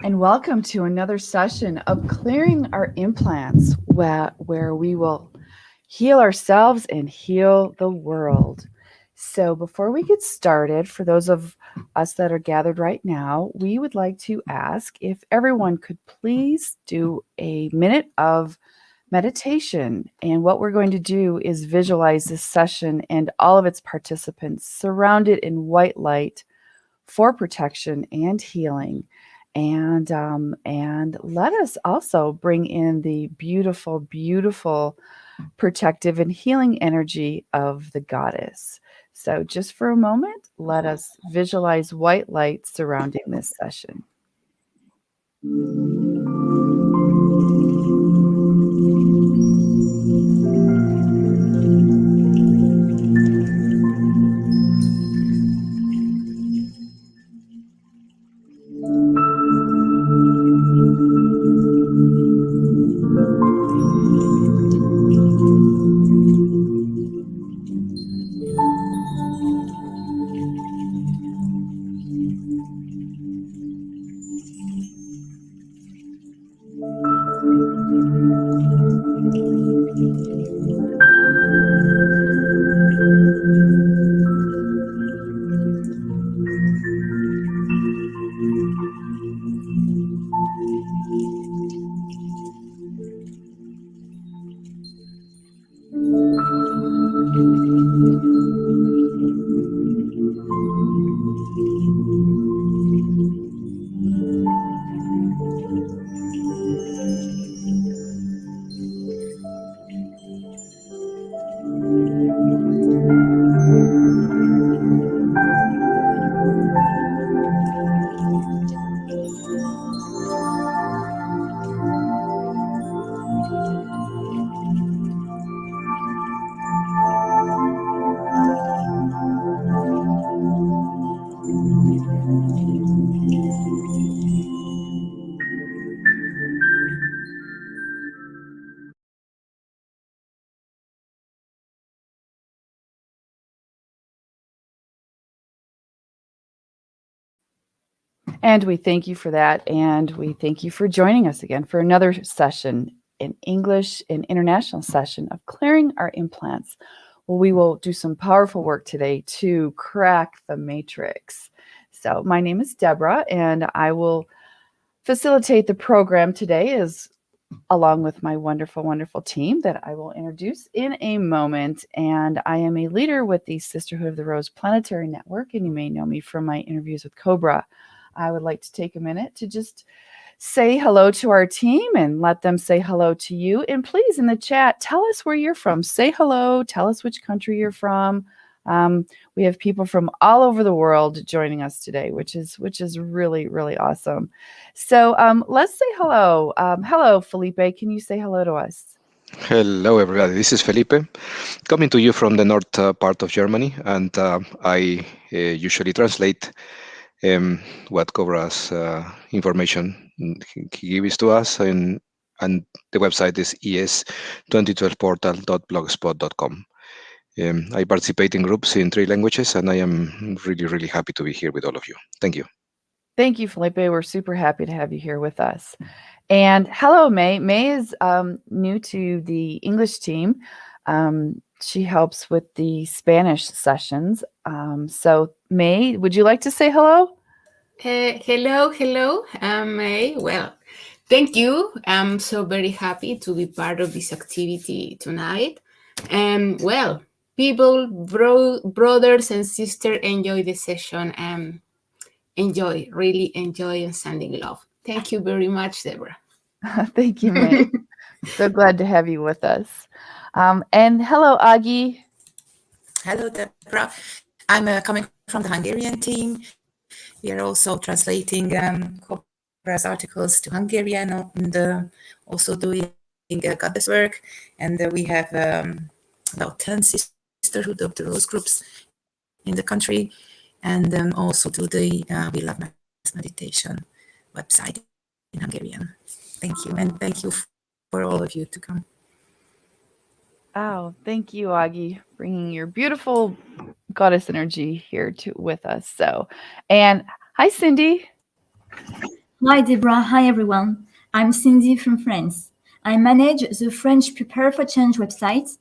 and welcome to another session of Clearing Our Implants, where we will heal ourselves and heal the world. So, before we get started, for those of us that are gathered right now, we would like to ask if everyone could please do a minute of meditation. And what we're going to do is visualize this session and all of its participants surrounded in white light for protection and healing. And let us also bring in the beautiful, beautiful protective and healing energy of the goddess. So, just for a moment, let us visualize white light surrounding this session. And we thank you for that. And we thank you for joining us again for another session, an English and international session of Clearing Our Implants. Well, we will do some powerful work today to crack the matrix. So, my name is Deborah, and I will facilitate the program today along with my wonderful, wonderful team that I will introduce in a moment. And I am a leader with the Sisterhood of the Rose Planetary Network, and you may know me from my interviews with Cobra. I would like to take a minute to just say hello to our team and let them say hello to you. And please, in the chat, tell us where you're from. Say hello. Tell us which country you're from. We have people from all over the world joining us today, which is really, really awesome. So let's say hello. Hello, Felipe. Can you say hello to us? Hello, everybody. This is Felipe, coming to you from the north part of Germany, and I usually translate what Cobra's information he gives to us, and the website is es2012portal.blogspot.com. I participate in groups in 3 languages, and I am really, really happy to be here with all of you. Thank you. Thank you, Felipe. We're super happy to have you here with us. And hello, May. May is new to the English team. She helps with the Spanish sessions. So, May, would you like to say hello? Hello, May. Well, thank you. I'm so very happy to be part of this activity tonight. And well, people, brothers and sisters, enjoy the session. Really enjoy and sending love. Thank you very much, Deborah. Thank you, May. So glad to have you with us. And hello, Agi. Hello, Deborah. I'm coming from the Hungarian team. We are also translating Cobra's articles to Hungarian and also doing goddess work. And we have about 10 sisterhood of the rose groups in the country. And also do the We Love Mass Meditation website in Hungarian. Thank you. And thank you for all of you to come. Oh, thank you, Agi, bringing your beautiful goddess energy here with us. So, and hi, Cindy. Hi, Deborah. Hi, everyone. I'm Cindy from France. I manage the French Prepare for Change website,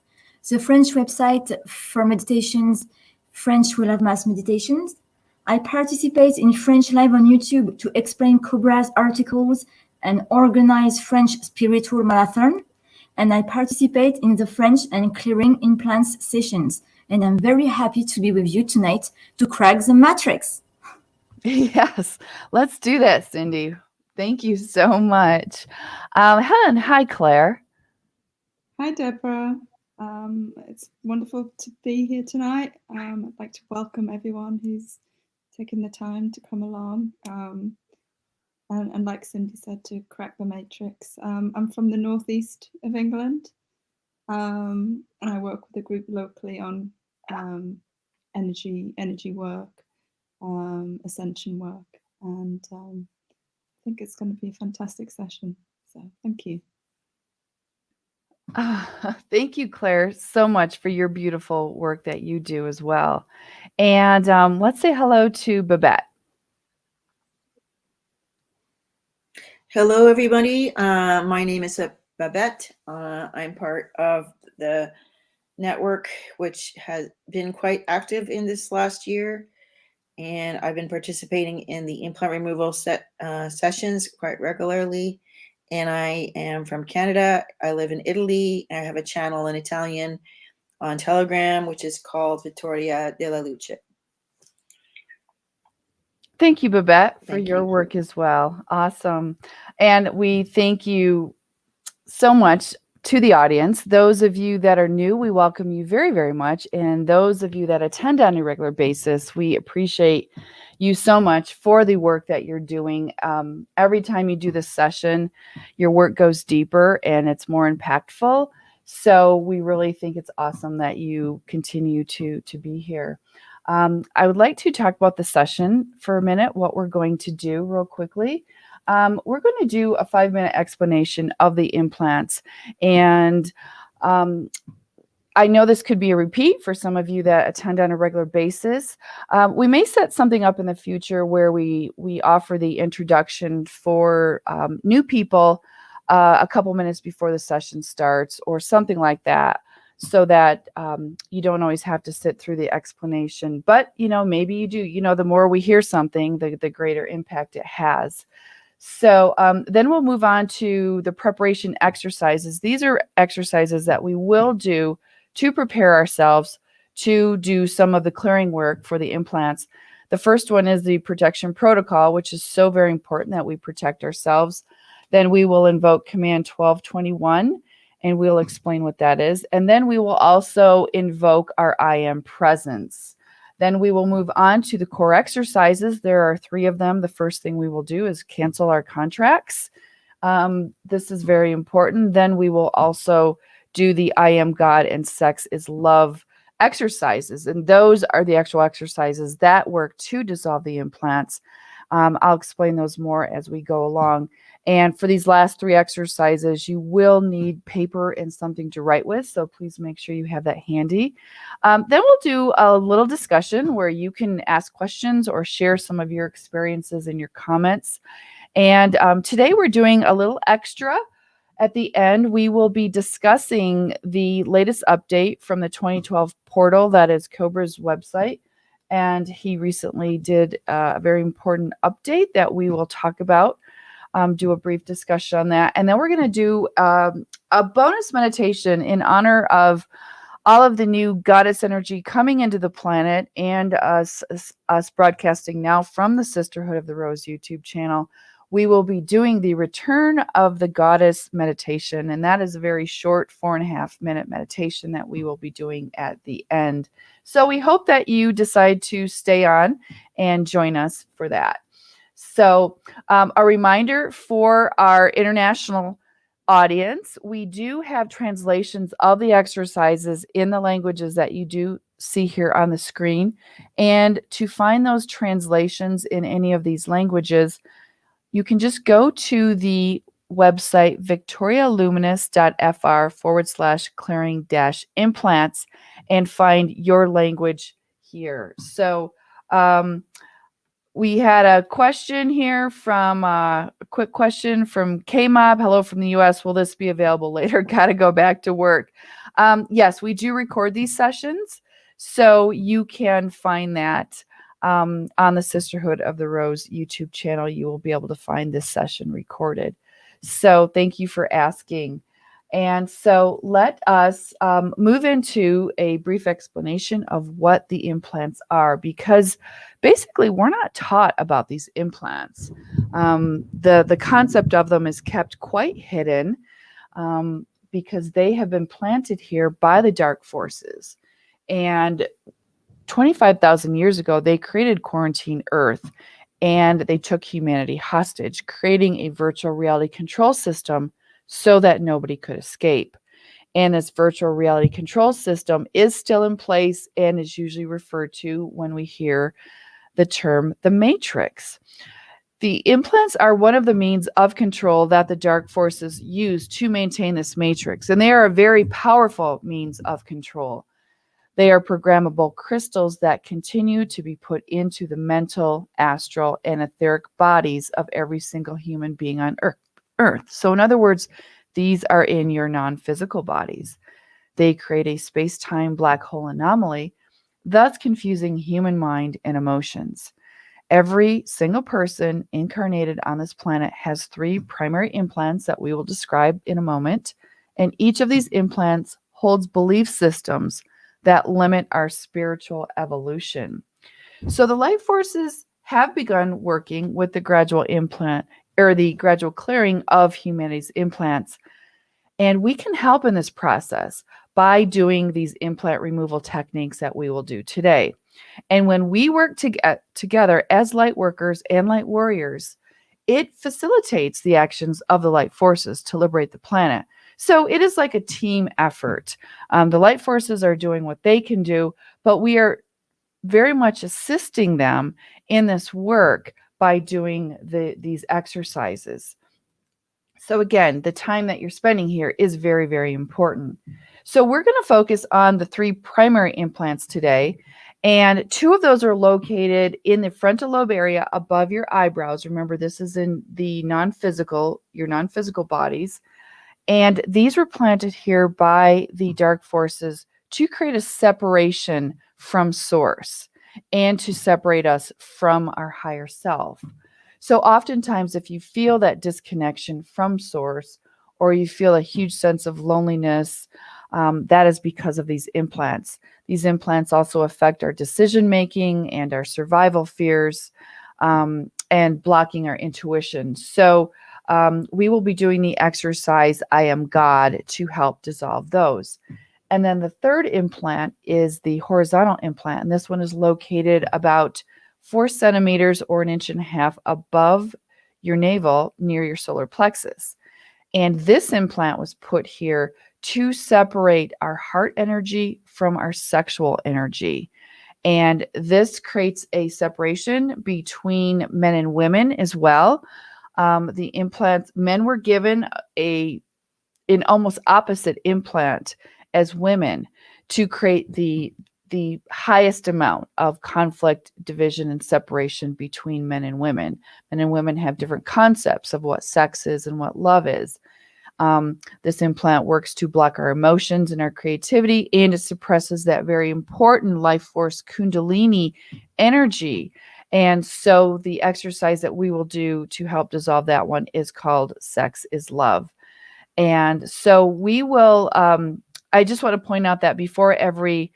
the French website for meditations, French We Love Mass Meditations. I participate in French Live on YouTube to explain Cobra's articles and organize French Spiritual Marathon. And I participate in the French and Clearing Implants sessions. And I'm very happy to be with you tonight to crack the matrix. Yes, let's do that, Cindy. Thank you so much. Helen, hi, Claire. Hi, Deborah. It's wonderful to be here tonight. I'd like to welcome everyone who's taken the time to come along. And like Cindy said, to crack the matrix. I'm from the northeast of England, and I work with a group locally on energy work, ascension work, and I think it's going to be a fantastic session. So thank you. Thank you, Claire, so much for your beautiful work that you do as well. And let's say hello to Babette. Hello, everybody. My name is Babette. I'm part of the network, which has been quite active in this last year. And I've been participating in the implant removal sessions quite regularly. And I am from Canada. I live in Italy. And I have a channel in Italian on Telegram, which is called Vittoria della Luce. Thank you, Babette, for Thank your you. work as well. Awesome. And we thank you so much to the audience. Those of you that are new, we welcome you very, very much. And those of you that attend on a regular basis, we appreciate you so much for the work that you're doing. Every time you do this session, your work goes deeper and it's more impactful. So we really think it's awesome that you continue to be here. I would like to talk about the session for a minute, what we're going to do real quickly. We're going to do a 5-minute explanation of the implants. And I know this could be a repeat for some of you that attend on a regular basis. We may set something up in the future where we offer the introduction for new people a couple minutes before the session starts or something like that, so that you don't always have to sit through the explanation. But, maybe you do. The more we hear something, the greater impact it has. So then we'll move on to the preparation exercises. These are exercises that we will do to prepare ourselves to do some of the clearing work for the implants. The first one is the protection protocol, which is so very important that we protect ourselves. Then we will invoke command 1221, and we'll explain what that is. And then we will also invoke our I am presence. Then we will move on to the core exercises. There are 3 of them. The first thing we will do is cancel our contracts. This is very important. Then we will also do the I am God and sex is love exercises. And those are the actual exercises that work to dissolve the implants. I'll explain those more as we go along. And for these last 3 exercises, you will need paper and something to write with. So please make sure you have that handy. Then we'll do a little discussion where you can ask questions or share some of your experiences and your comments. And today we're doing a little extra. At the end, we will be discussing the latest update from the 2012 portal, that is Cobra's website. And he recently did a very important update that we will talk about, do a brief discussion on that. And then we're going to do a bonus meditation in honor of all of the new goddess energy coming into the planet and us broadcasting now from the Sisterhood of the Rose YouTube channel. We will be doing the Return of the Goddess meditation, and that is a very short 4.5-minute meditation that we will be doing at the end. So we hope that you decide to stay on and join us for that. So a reminder for our international audience, we do have translations of the exercises in the languages that you do see here on the screen. And to find those translations in any of these languages, you can just go to the website victorialuminis.fr/clearing-implants and find your language here. So we had a question here from a quick question from K-Mob. Hello from the US. Will this be available later? Got to go back to work. Yes, we do record these sessions, so you can find that on the Sisterhood of the Rose YouTube channel. You will be able to find this session recorded. So thank you for asking. And so let us move into a brief explanation of what the implants are, because basically we're not taught about these implants. The concept of them is kept quite hidden because they have been planted here by the dark forces. And 25,000 years ago, they created Quarantine Earth, and they took humanity hostage, creating a virtual reality control system so that nobody could escape. And this virtual reality control system is still in place and is usually referred to when we hear the term the Matrix. The implants are one of the means of control that the dark forces use to maintain this matrix, and they are a very powerful means of control. They are programmable crystals that continue to be put into the mental, astral, and etheric bodies of every single human being on Earth. So in other words, these are in your non-physical bodies. They create a space-time black hole anomaly, thus confusing human mind and emotions. Every single person incarnated on this planet has 3 primary implants that we will describe in a moment, and each of these implants holds belief systems that limit our spiritual evolution. So the light forces have begun working with the gradual implant or the gradual clearing of humanity's implants. And we can help in this process by doing these implant removal techniques that we will do today. And when we work together as light workers and light warriors, it facilitates the actions of the light forces to liberate the planet. So it is like a team effort. The light forces are doing what they can do, but we are very much assisting them in this work by doing these exercises. So again, the time that you're spending here is very, very important. So we're going to focus on the 3 primary implants today. And 2 of those are located in the frontal lobe area above your eyebrows. Remember, this is in the your non-physical bodies. And these were planted here by the dark forces to create a separation from source and to separate us from our higher self. So oftentimes, if you feel that disconnection from source, or you feel a huge sense of loneliness, that is because of these implants. These implants also affect our decision-making and our survival fears, and blocking our intuition. So we will be doing the exercise, I Am God, to help dissolve those. And then the 3rd implant is the horizontal implant. And this one is located about 4 centimeters or 1.5 inches above your navel near your solar plexus. And this implant was put here to separate our heart energy from our sexual energy. And this creates a separation between men and women as well. The implants, men were given an almost opposite implant as women to create the highest amount of conflict, division, and separation between men and women. Men and women have different concepts of what sex is and what love is. This implant works to block our emotions and our creativity, and it suppresses that very important life force Kundalini energy. And so the exercise that we will do to help dissolve that one is called Sex is Love. And so we will, I just want to point out that before every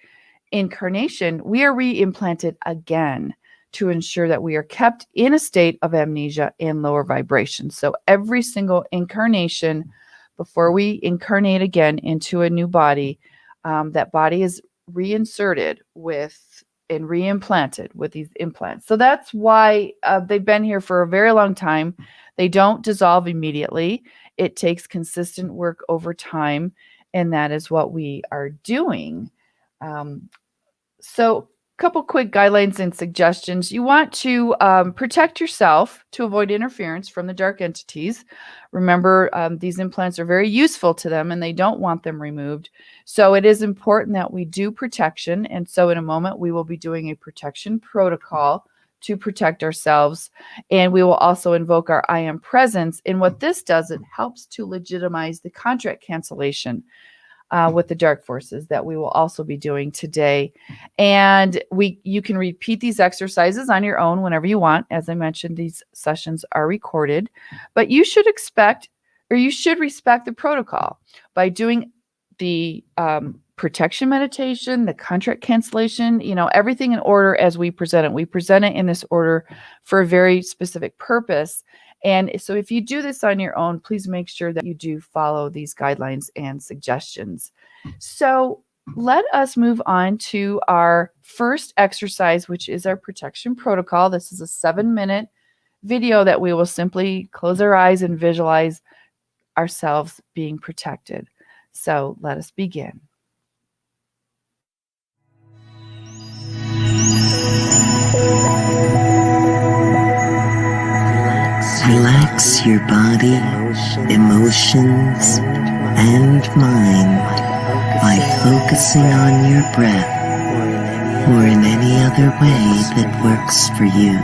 incarnation, we are reimplanted again to ensure that we are kept in a state of amnesia and lower vibration. So every single incarnation, before we incarnate again into a new body, that body is reinserted with and reimplanted with these implants. So that's why they've been here for a very long time. They don't dissolve immediately. It takes consistent work over time, and that is what we are doing. So a couple quick guidelines and suggestions. You want to protect yourself to avoid interference from the dark entities. Remember, these implants are very useful to them and they don't want them removed. So it is important that we do protection. And so in a moment, we will be doing a protection protocol to protect ourselves. And we will also invoke our I am presence. And what this does, it helps to legitimize the contract cancellation with the dark forces that we will also be doing today. And you can repeat these exercises on your own whenever you want. As I mentioned, these sessions are recorded, but you should respect the protocol by doing the protection meditation, the contract cancellation, everything in order as we present it. We present it in this order for a very specific purpose. And so if you do this on your own, please make sure that you do follow these guidelines and suggestions. So let us move on to our first exercise, which is our protection protocol. This is a 7-minute video that we will simply close our eyes and visualize ourselves being protected. So let us begin. Relax your body, emotions, and mind by focusing on your breath or in any other way that works for you.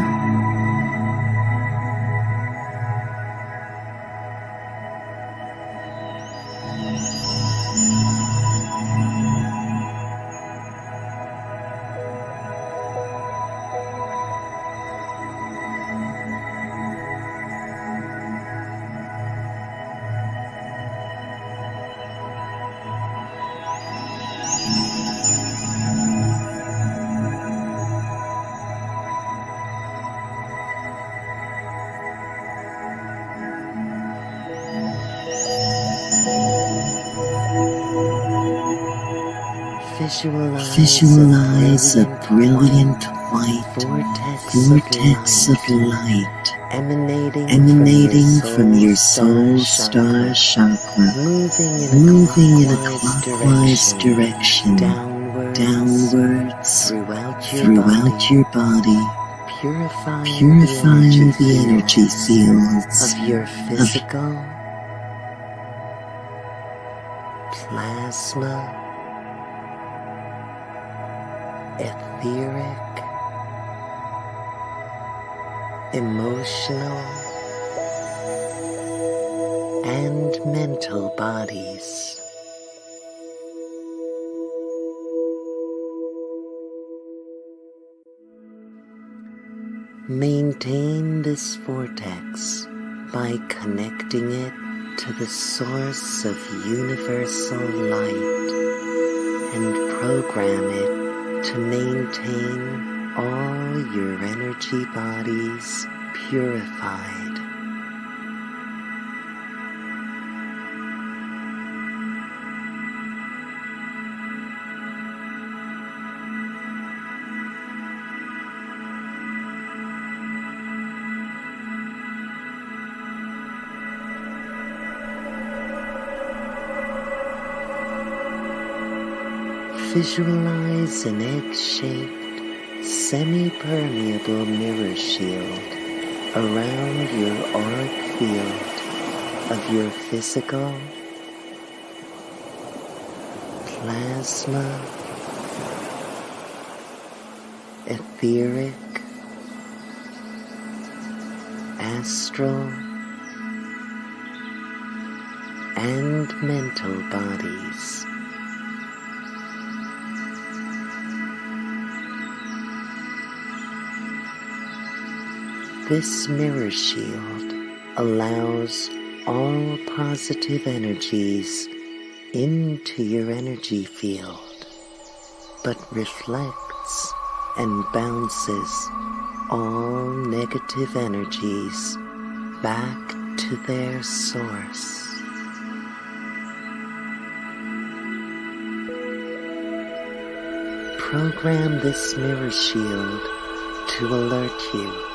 Visualize a brilliant white vortex of light emanating from your soul star chakra, moving in a clockwise direction downwards throughout your body, purifying the energy fields of your physical, plasma, etheric, emotional, and mental bodies. Maintain this vortex by connecting it to the source of universal light and program it to maintain all your energy bodies purified. Visualize an egg-shaped, semi-permeable mirror shield around your auric field of your physical, plasma, etheric, astral, and mental bodies. This mirror shield allows all positive energies into your energy field, but reflects and bounces all negative energies back to their source. Program this mirror shield to alert you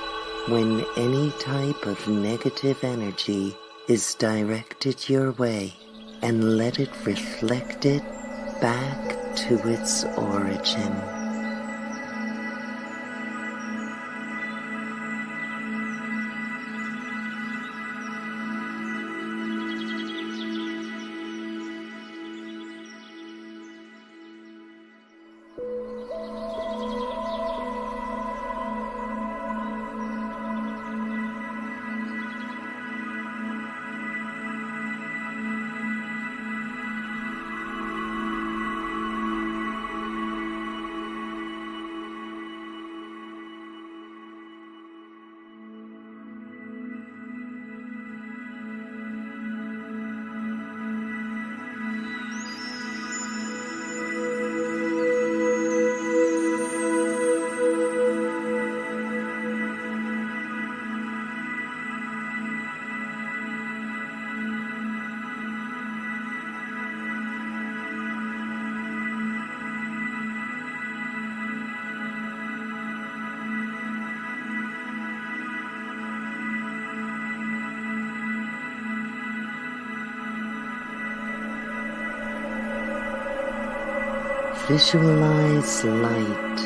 when any type of negative energy is directed your way, and let it reflect it back to its origin. Visualize light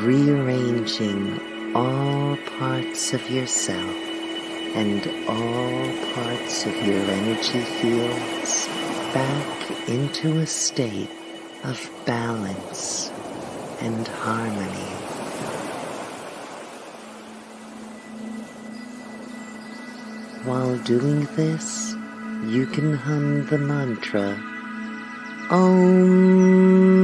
rearranging all parts of yourself and all parts of your energy fields back into a state of balance and harmony. While doing this, you can hum the mantra Om,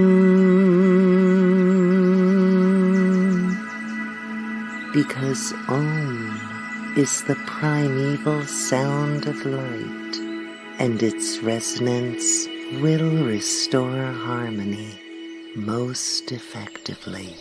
because Om is the primeval sound of light, and its resonance will restore harmony most effectively.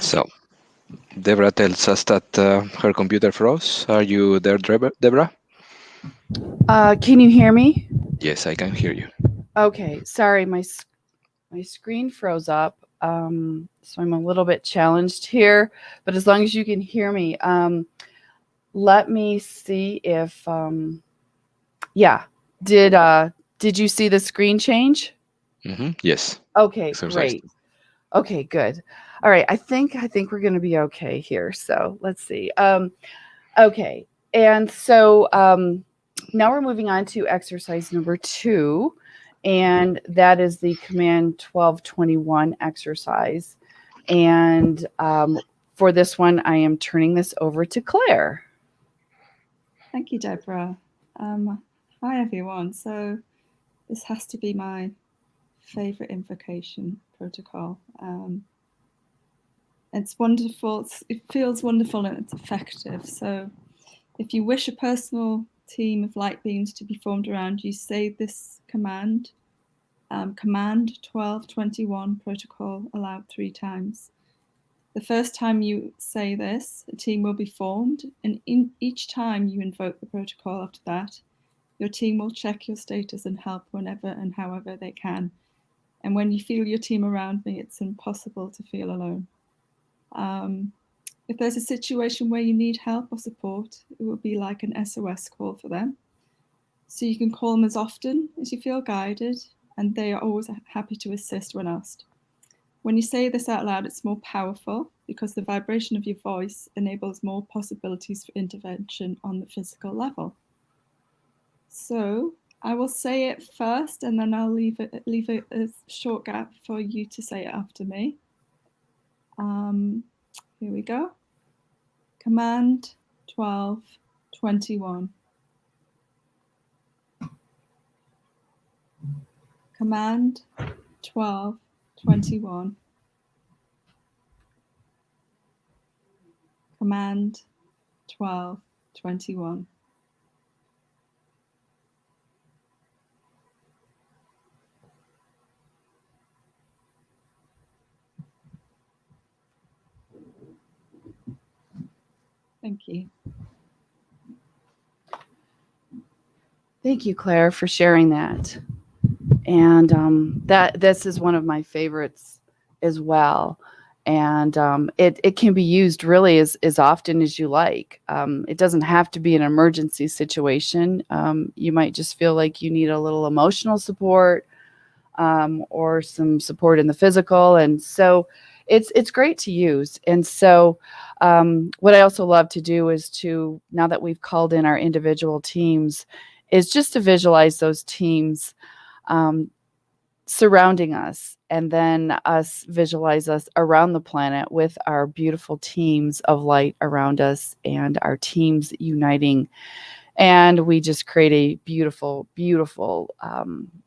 So, Deborah tells us that her computer froze. Are you there, Deborah? Can you hear me? Yes, I can hear you. Okay, sorry, my screen froze up, so I'm a little bit challenged here. But as long as you can hear me, let me see if yeah. Did you see the screen change? Yes. Okay, Exercise. great. Okay, good. All right, I think we're going to be okay here. So let's see. Okay, and so now we're moving on to exercise number 2, and that is the Command 1221 exercise. And for this one, I am turning this over to Claire. Thank you, Deborah. Hi, everyone. So this has to be my favorite invocation protocol. It's wonderful. It feels wonderful and it's effective. So if you wish a personal team of light beings to be formed around you, say this command, Command 1221 protocol aloud 3 times. The first time you say this, a team will be formed, and each time you invoke the protocol after that, your team will check your status and help whenever and however they can. And when you feel your team around me, it's impossible to feel alone. If there's a situation where you need help or support, it will be like an SOS call for them. So you can call them as often as you feel guided, and they are always happy to assist when asked. When you say this out loud, it's more powerful because the vibration of your voice enables more possibilities for intervention on the physical level. So I will say it first, and then I'll leave a short gap for you to say it after me. Here we go. Command 1221. Command 1221. Command 1221. Thank you. Thank you, Claire, for sharing that. And this is one of my favorites as well. And it can be used really as often as you like. It doesn't have to be an emergency situation. You might just feel like you need a little emotional support, or some support in the physical. And so it's great to use. And so what I also love to do is to, now that we've called in our individual teams, is just to visualize those teams surrounding us, and then us visualize us around the planet with our beautiful teams of light around us and our teams uniting. And we just create a beautiful, beautiful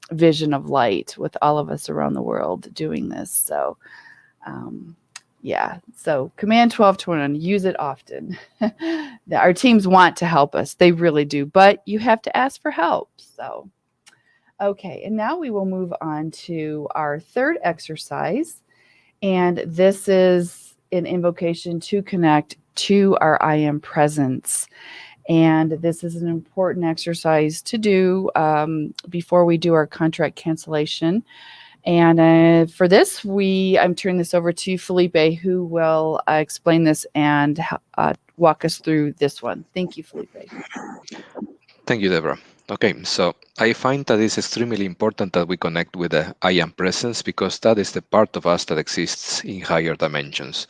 vision of light with all of us around the world doing this. So, yeah. So Command 1221, use it often. Our teams want to help us. They really do. But you have to ask for help. So, okay. And now we will move on to our third exercise. And this is an invocation to connect to our I am presence. And this is an important exercise to do before we do our contract cancellation. And for this, I'm turning this over to Felipe, who will explain this and walk us through this one. Thank you, Felipe. Thank you, Deborah. Okay, so I find that it's extremely important that we connect with the I am presence, because that is the part of us that exists in higher dimensions.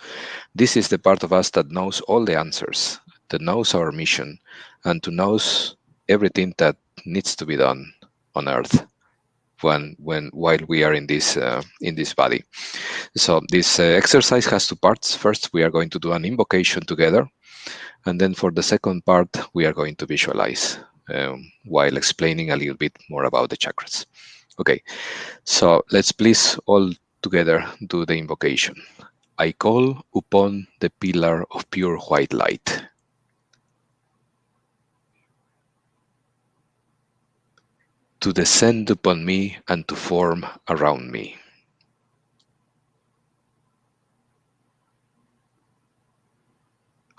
This is the part of us that knows all the answers, that knows our mission, and to knows everything that needs to be done on Earth while we are in this body. So this exercise has two parts. First, we are going to do an invocation together, and then for the second part, we are going to visualize while explaining a little bit more about the chakras. Okay, so let's please all together do the invocation. I call upon the pillar of pure white light to descend upon me and to form around me.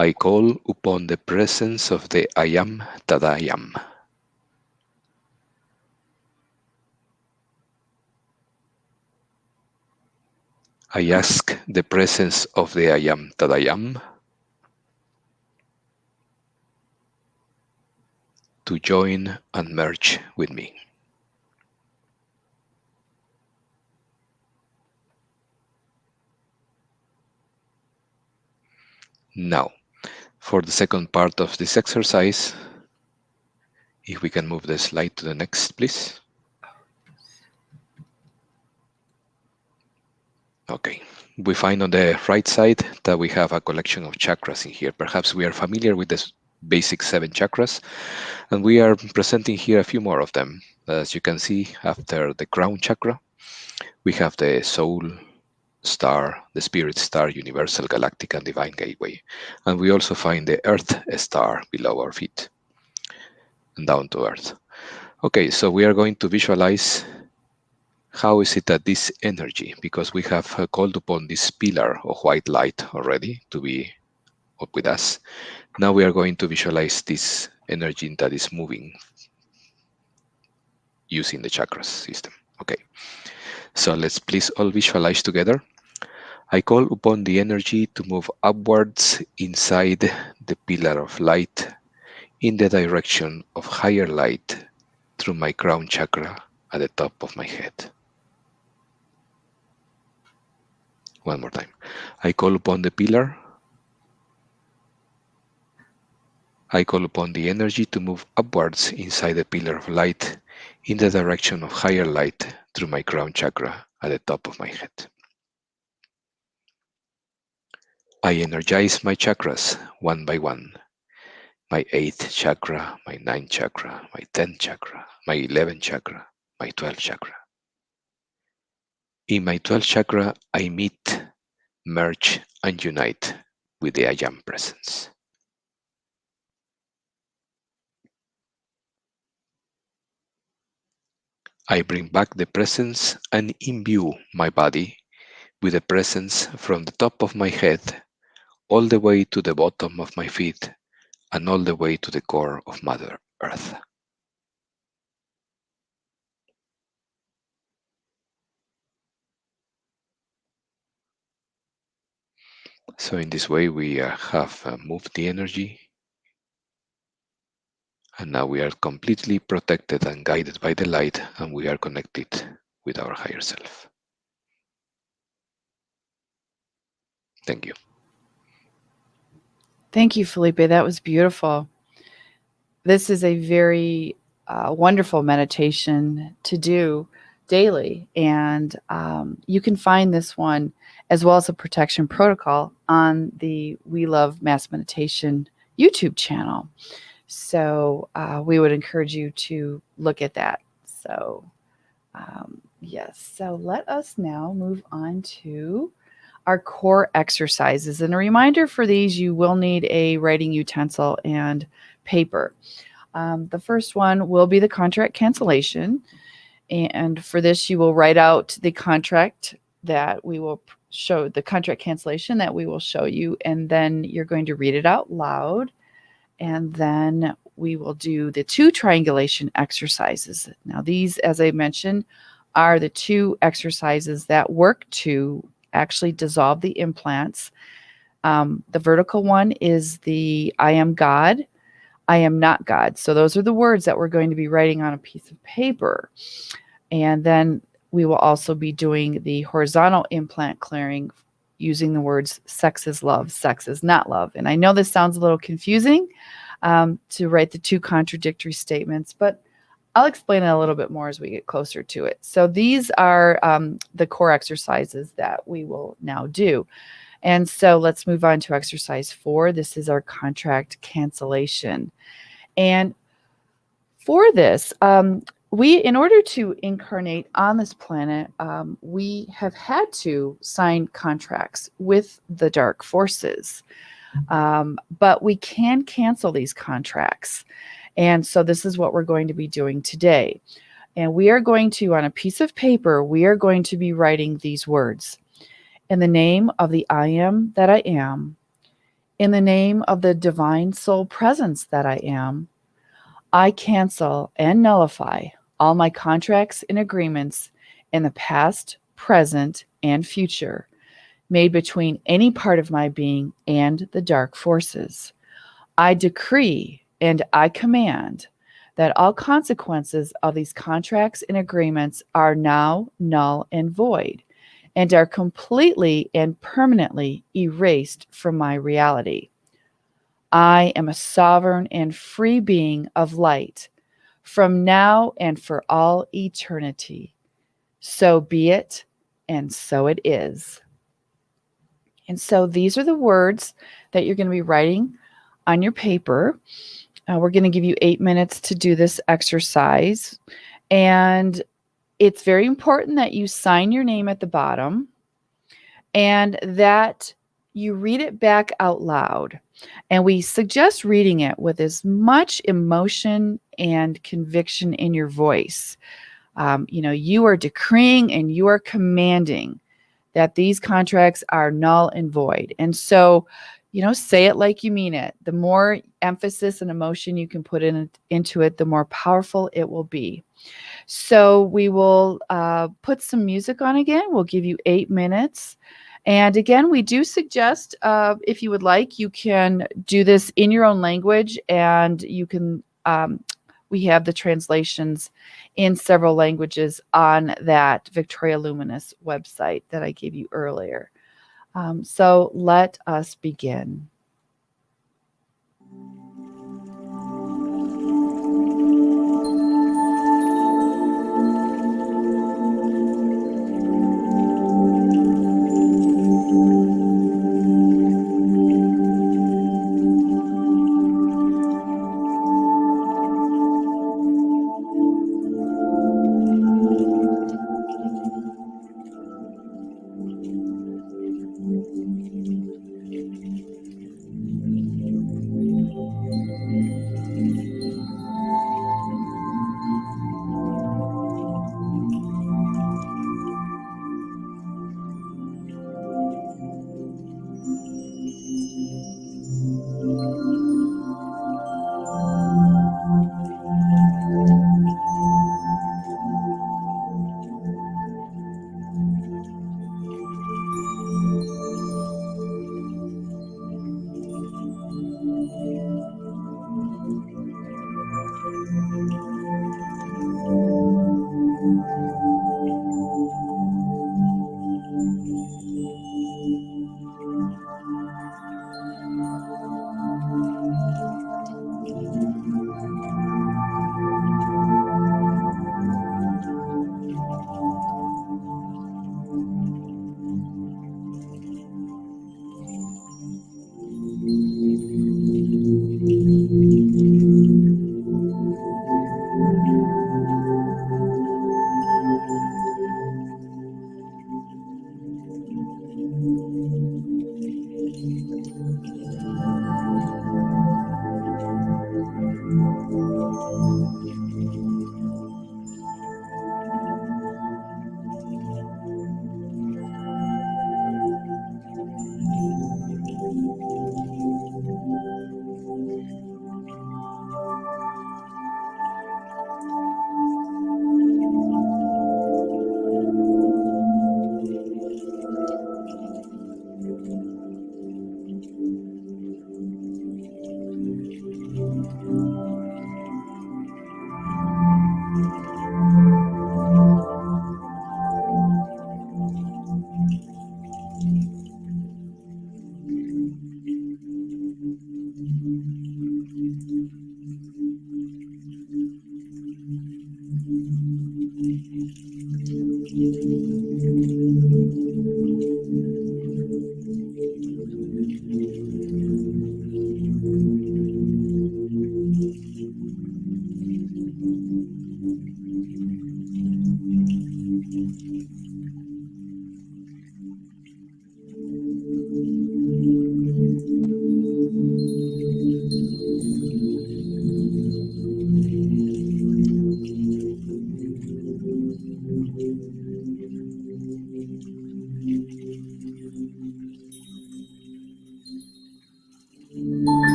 I call upon the presence of the I am that I am. I ask the presence of the I am that I am to join and merge with me. Now, for the second part of this exercise, if we can move the slide to the next, please. Okay, we find on the right side that we have a collection of chakras in here. Perhaps we are familiar with the basic 7 chakras, and we are presenting here a few more of them. As you can see, after the crown chakra, we have the soul star, the spirit star, universal, galactic, and divine gateway. And we also find the earth star below our feet and down to earth. Okay, so we are going to visualize how is it that this energy, because we have called upon this pillar of white light already to be up with us. Now we are going to visualize this energy that is moving using the chakras system. Okay, so let's please all visualize together. I call upon the energy to move upwards inside the pillar of light in the direction of higher light through my crown chakra at the top of my head. One more time. I call upon the pillar. I call upon the energy to move upwards inside the pillar of light in the direction of higher light through my crown chakra at the top of my head. I energize my chakras one by one. My 8th chakra, my 9th chakra, my 10th chakra, my 11th chakra, my 12th chakra. In my 12th chakra, I meet, merge, and unite with the I Am presence. I bring back the presence and imbue my body with the presence from the top of my head all the way to the bottom of my feet and all the way to the core of Mother Earth. So in this way, we have moved the energy, and now we are completely protected and guided by the light, and we are connected with our higher self. Thank you. Thank you, Felipe. That was beautiful. This is a very wonderful meditation to do daily. And you can find this one as well as a protection protocol on the We Love Mass Meditation YouTube channel. So we would encourage you to look at that. So yes, so let us now move on to our core exercises. And a reminder for these, you will need a writing utensil and paper. The first one will be the contract cancellation. And for this, you will write out the contract that we will show, the contract cancellation that we will show you, and then you're going to read it out loud. And then we will do the 2 triangulation exercises. Now, these, as I mentioned, are the 2 exercises that work to actually dissolve the implants. The vertical one is the I am God, I am not God. So those are the words that we're going to be writing on a piece of paper. And then we will also be doing the horizontal implant clearing using the words sex is love, sex is not love. And I know this sounds a little confusing to write the 2 contradictory statements, but I'll explain it a little bit more as we get closer to it. So these are the core exercises that we will now do. And so let's move on to exercise 4. This is our contract cancellation. And for this, in order to incarnate on this planet, we have had to sign contracts with the dark forces. But we can cancel these contracts. And so this is what we're going to be doing today. And we are going to, on a piece of paper, we are going to be writing these words. In the name of the I am that I am, in the name of the divine soul presence that I am, I cancel and nullify all my contracts and agreements in the past, present, and future made between any part of my being and the dark forces. I decree and I command that all consequences of these contracts and agreements are now null and void and are completely and permanently erased from my reality. I am a sovereign and free being of light from now and for all eternity. So be it, and so it is. And so these are the words that you're going to be writing on your paper. We're going to give you 8 minutes to do this exercise. And it's very important that you sign your name at the bottom and that you read it back out loud. And we suggest reading it with as much emotion and conviction in your voice. You are decreeing and you are commanding that these contracts are null and void. And so, say it like you mean it. The more emphasis and emotion you can put into it, the more powerful it will be. So we will put some music on again. We'll give you 8 minutes. And again, we do suggest, if you would like, you can do this in your own language, and you can, we have the translations in several languages on that Victoria Luminous website that I gave you earlier. So let us begin.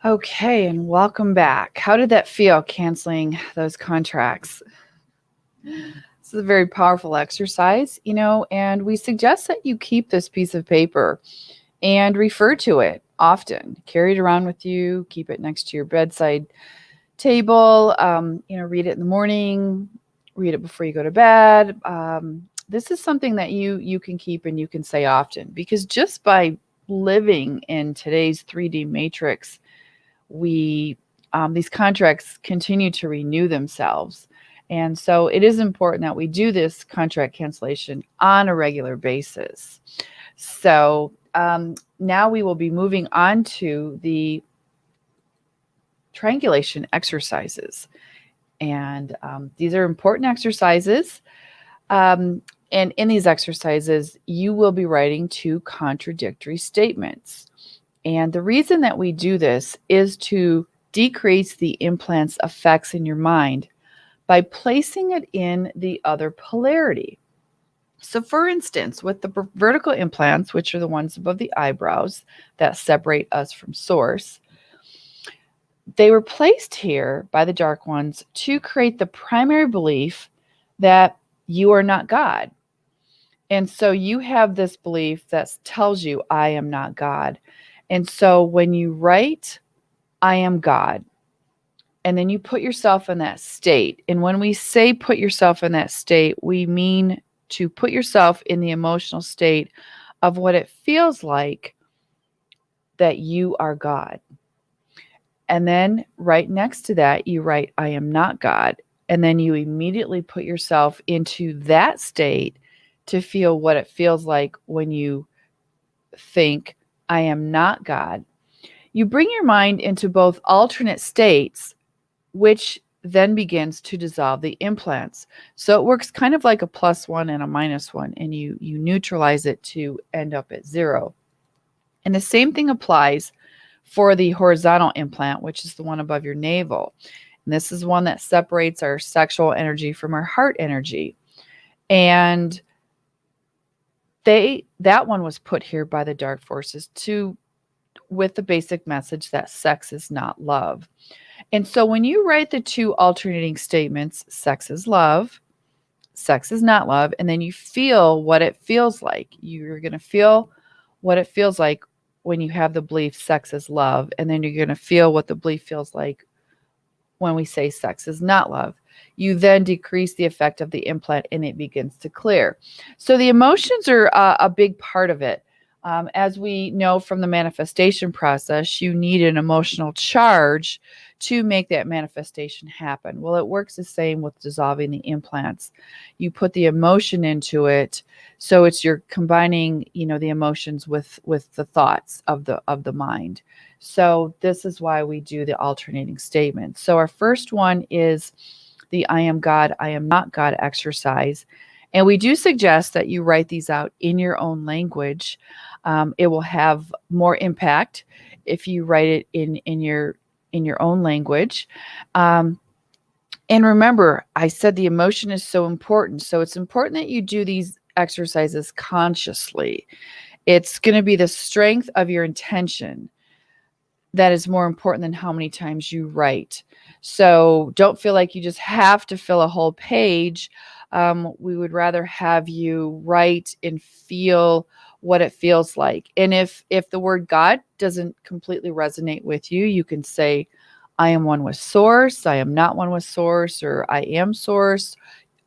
Okay, and welcome back. How did that feel, canceling those contracts? This is a very powerful exercise, and we suggest that you keep this piece of paper and refer to it often. Carry it around with you, keep it next to your bedside table, read it in the morning, read it before you go to bed. This is something that you can keep and you can say often, because just by living in today's 3D matrix, these contracts continue to renew themselves. And so it is important that we do this contract cancellation on a regular basis. So now we will be moving on to the triangulation exercises. And these are important exercises. And in these exercises, you will be writing 2 contradictory statements. And the reason that we do this is to decrease the implant's effects in your mind by placing it in the other polarity. So for instance, with the vertical implants, which are the ones above the eyebrows that separate us from source, they were placed here by the dark ones to create the primary belief that you are not God. And so you have this belief that tells you, I am not God. And so when you write, I am God, and then you put yourself in that state. And when we say put yourself in that state, we mean to put yourself in the emotional state of what it feels like that you are God. And then right next to that, you write, I am not God. And then you immediately put yourself into that state to feel what it feels like when you think, I am not God. You bring your mind into both alternate states, which then begins to dissolve the implants. So it works kind of like a +1 and a -1, and you neutralize it to end up at 0. And the same thing applies for the horizontal implant, which is the one above your navel. And this is one that separates our sexual energy from our heart energy. And that one was put here by the dark forces with the basic message that sex is not love. And so when you write the 2 alternating statements, sex is love, sex is not love, and then you feel what it feels like. You're going to feel what it feels like when you have the belief sex is love, and then you're going to feel what the belief feels like when we say sex is not love. You then decrease the effect of the implant and it begins to clear. So the emotions are a big part of it. As we know from the manifestation process, you need an emotional charge to make that manifestation happen. Well, it works the same with dissolving the implants. You put the emotion into it, so you're combining, the emotions with the thoughts of the mind. So this is why we do the alternating statements. So our first one is the I am God, I am not God exercise. And we do suggest that you write these out in your own language. It will have more impact if you write it in your own language. And remember, I said the emotion is so important. So it's important that you do these exercises consciously. It's going to be the strength of your intention that is more important than how many times you write. So don't feel like you just have to fill a whole page. We would rather have you write and feel what it feels like. And if the word God doesn't completely resonate with you, you can say, I am one with source, I am not one with source, or I am source,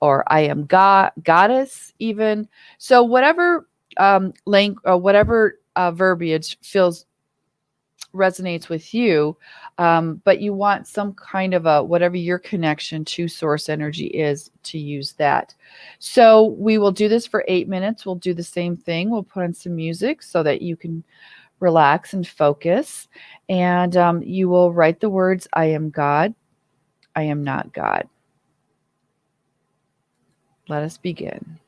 or I am God, goddess even. So whatever whatever verbiage resonates with you, but you want some kind of whatever your connection to source energy is, to use that. So we will do this for 8 minutes. We'll do the same thing. We'll put on some music so that you can relax and focus. And you will write the words, I am God, I am not God. Let us begin.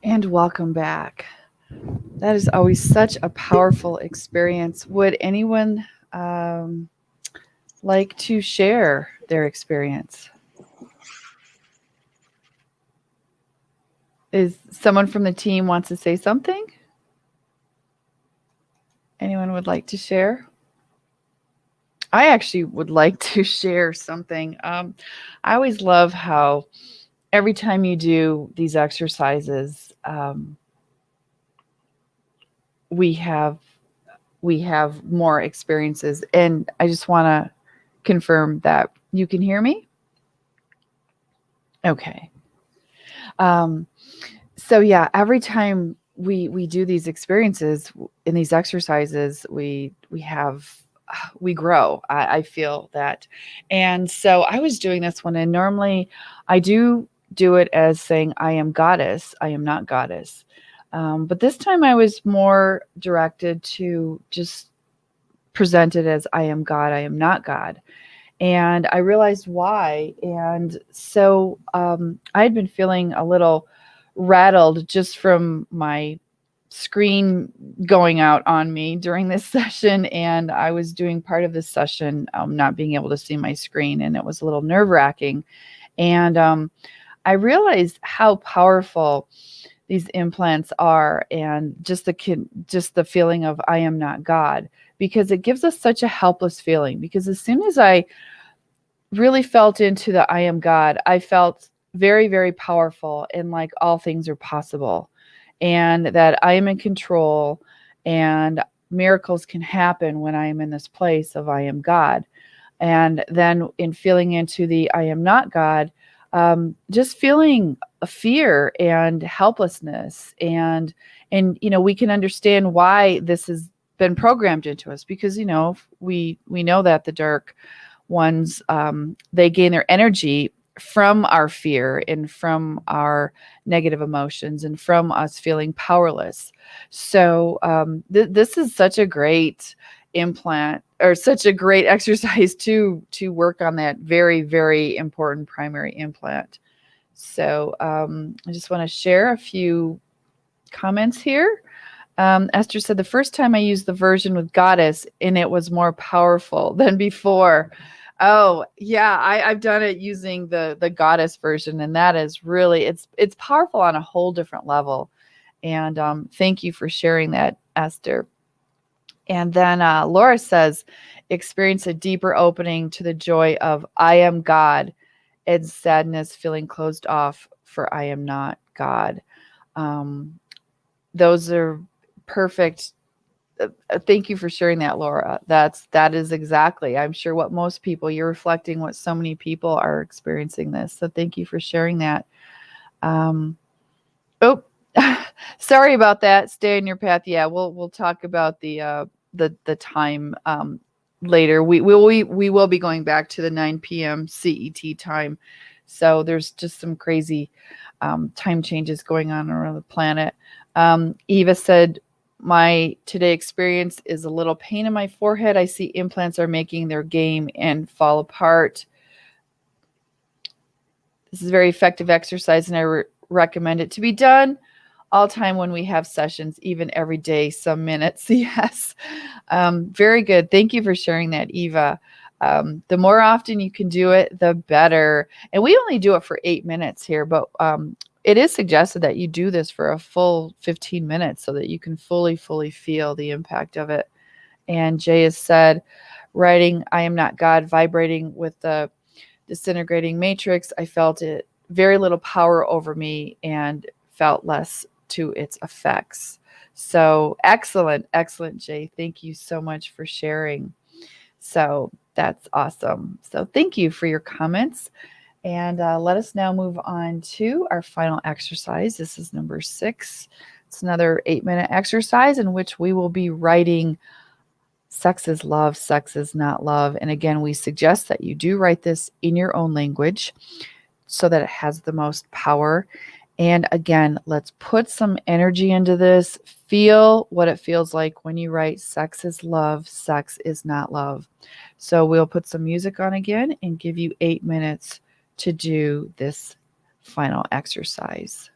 And welcome back. That is always such a powerful experience. Would anyone like to share their experience? Is someone from the team wants to say something? Anyone would like to share? I actually would like to share something. I always love how every time you do these exercises, we have more experiences. And I just want to confirm that you can hear me. Okay. So yeah, every time we do these experiences in these exercises, we grow. I feel that. And so I was doing this one, and normally I do it as saying, I am goddess, I am not goddess. But this time I was more directed to just present it as I am God, I am not God. And I realized why. And so I had been feeling a little rattled just from my screen going out on me during this session, and I was doing part of this session not being able to see my screen, and it was a little nerve-wracking. And I realized how powerful these implants are, and just the feeling of I am not God, because it gives us such a helpless feeling. Because as soon as I really felt into the I am God, I felt very, very powerful, and like all things are possible, and that I am in control, and miracles can happen when I am in this place of I am God. And then in feeling into the I am not God, just feeling a fear and helplessness, and we can understand why this has been programmed into us, because we know that the dark ones, they gain their energy from our fear and from our negative emotions and from us feeling powerless. So this is such a great implant, or such a great exercise to work on that very, very important primary implant. So I just want to share a few comments here. Esther said, the first time I used the version with Goddess, and it was more powerful than before. Oh yeah, I've done it using the Goddess version, and that is really, it's powerful on a whole different level. And thank you for sharing that, Esther. And then Laura says, experience a deeper opening to the joy of I am God, and sadness feeling closed off for I am not God. Those are perfect. Thank you for sharing that, Laura. That is exactly, I'm sure, what most people, you're reflecting what so many people are experiencing this. So thank you for sharing that. Sorry about that. Stay in your path. Yeah, we'll talk about the time later. We will be going back to the 9 p.m. CET time. So there's just some crazy time changes going on around the planet. Eva said, my today experience is a little pain in my forehead. I see implants are making their game and fall apart. This is a very effective exercise, and I recommend it to be done all time when we have sessions, even every day, some minutes. Yes. Very good. Thank you for sharing that, Eva. The more often you can do it, the better. And we only do it for 8 minutes here, but it is suggested that you do this for a full 15 minutes so that you can fully feel the impact of it. And Jay has said, writing, I am not God, vibrating with the disintegrating matrix, I felt it very little power over me and felt less to its effects. So excellent, Jay. Thank you so much for sharing. So that's awesome. So thank you for your comments. And let us now move on to our final exercise. This is number 6. It's another 8-minute exercise in which we will be writing sex is love, sex is not love. And again, we suggest that you do write this in your own language so that it has the most power. And again, let's put some energy into this. Feel what it feels like when you write sex is love, sex is not love. So we'll put some music on again and give you 8 minutes to do this final exercise.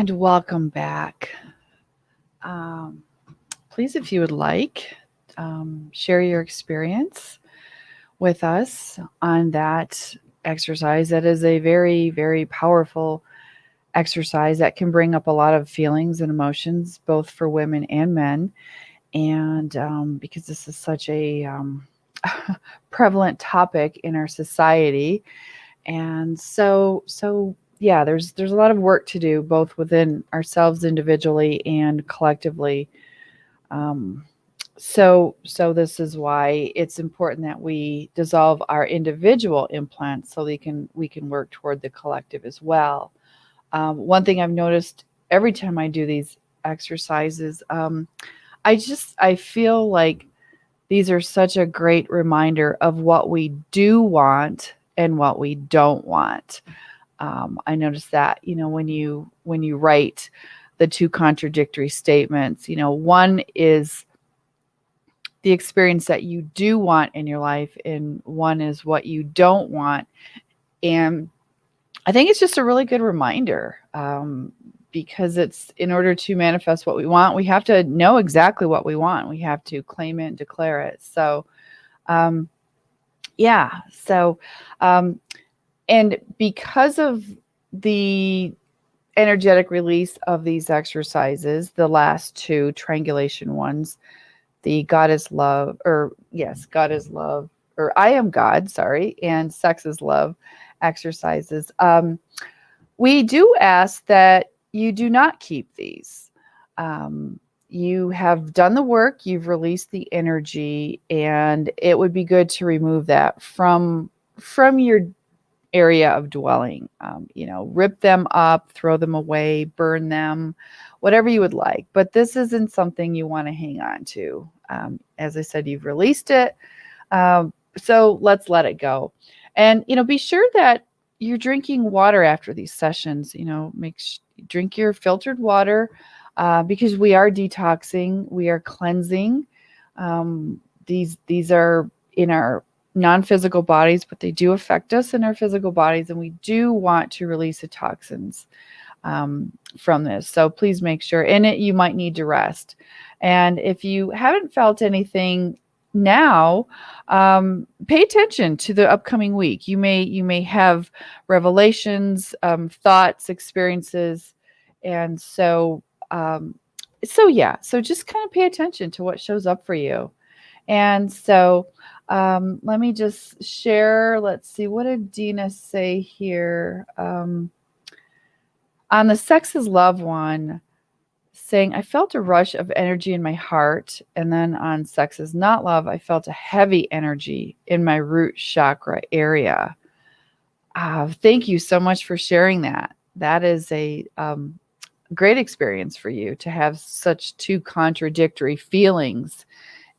And welcome back. Please, if you would like, share your experience with us on that exercise. That is a very, very powerful exercise that can bring up a lot of feelings and emotions, both for women and men. And because this is such a prevalent topic in our society. And so yeah, there's a lot of work to do, both within ourselves individually and collectively. So this is why it's important that we dissolve our individual implants so we can work toward the collective as well. One thing I've noticed every time I do these exercises, I feel like these are such a great reminder of what we do want and what we don't want. I noticed that, when you write the two contradictory statements, one is the experience that you do want in your life, and one is what you don't want. And I think it's just a really good reminder, because it's, in order to manifest what we want, we have to know exactly what we want. We have to claim it and declare it. So, yeah. So, and because of the energetic release of these exercises, the last two triangulation ones, the God is love, God is love, or I am God, sorry, and sex is love exercises, we do ask that you do not keep these. You have done the work, you've released the energy, and it would be good to remove that from your area of dwelling. Rip them up, throw them away, burn them, whatever you would like. But this isn't something you want to hang on to. As I said, you've released it. So let's let it go. And, be sure that you're drinking water after these sessions. Drink your filtered water, because we are detoxing, we are cleansing. These are in our non-physical bodies, but they do affect us in our physical bodies, and we do want to release the toxins from this. So please make sure. In it, you might need to rest. And if you haven't felt anything now, pay attention to the upcoming week. You may have revelations, thoughts, experiences, and so just kind of pay attention to what shows up for you. And so let me just share. Let's see, what did Dina say here? On the sex is love one, saying, I felt a rush of energy in my heart. And then on sex is not love, I felt a heavy energy in my root chakra area. Thank you so much for sharing that. That is a great experience for you to have such two contradictory feelings.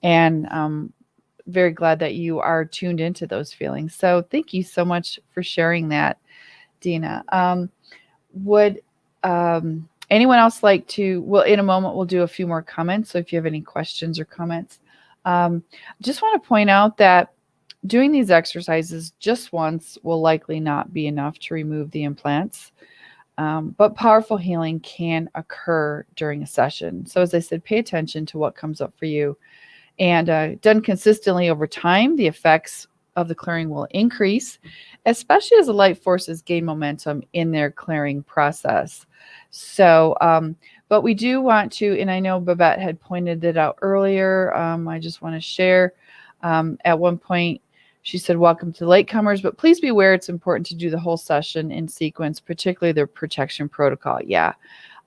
And very glad that you are tuned into those feelings. So thank you so much for sharing that, Dina. Would anyone else like to, well, in a moment, we'll do a few more comments. So if you have any questions or comments, just want to point out that doing these exercises just once will likely not be enough to remove the implants. But powerful healing can occur during a session. So as I said, pay attention to what comes up for you. And done consistently over time, the effects of the clearing will increase, especially as the light forces gain momentum in their clearing process. So, but we do want to, and I know Babette had pointed it out earlier, I just want to share, at one point, she said, welcome to latecomers, but please be aware it's important to do the whole session in sequence, particularly the protection protocol. Yeah.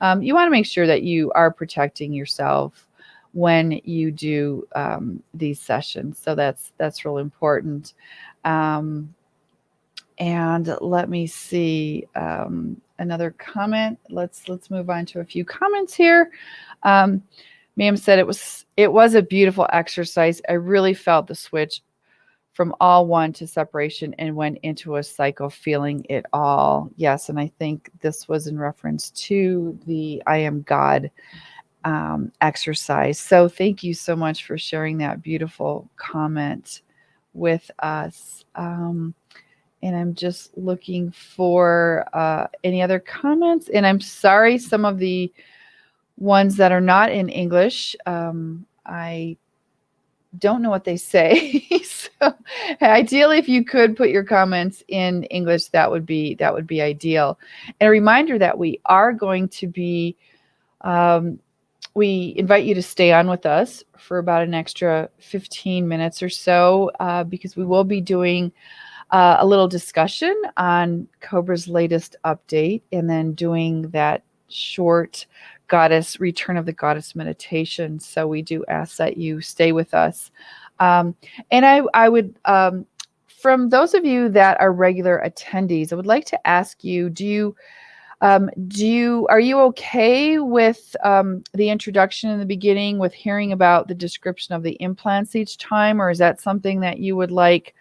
You want to make sure that you are protecting yourself when you do these sessions. So that's real important. And let me see another comment. Let's move on to a few comments here. Ma'am said it was a beautiful exercise. I really felt the switch from all one to separation and went into a cycle feeling it all. Yes, and I think this was in reference to the I am God exercise. So thank you so much for sharing that beautiful comment with us. And I'm just looking for any other comments. And I'm sorry, some of the ones that are not in English, I don't know what they say. So ideally, if you could put your comments in English, that would be ideal. And a reminder that we are going to be, we invite you to stay on with us for about an extra 15 minutes or so, because we will be doing a little discussion on Cobra's latest update, and then doing that short Return of the Goddess meditation. So we do ask that you stay with us. And I would, from those of you that are regular attendees, I would like to ask you, are you okay with the introduction in the beginning, with hearing about the description of the implants each time, or is that something that you would like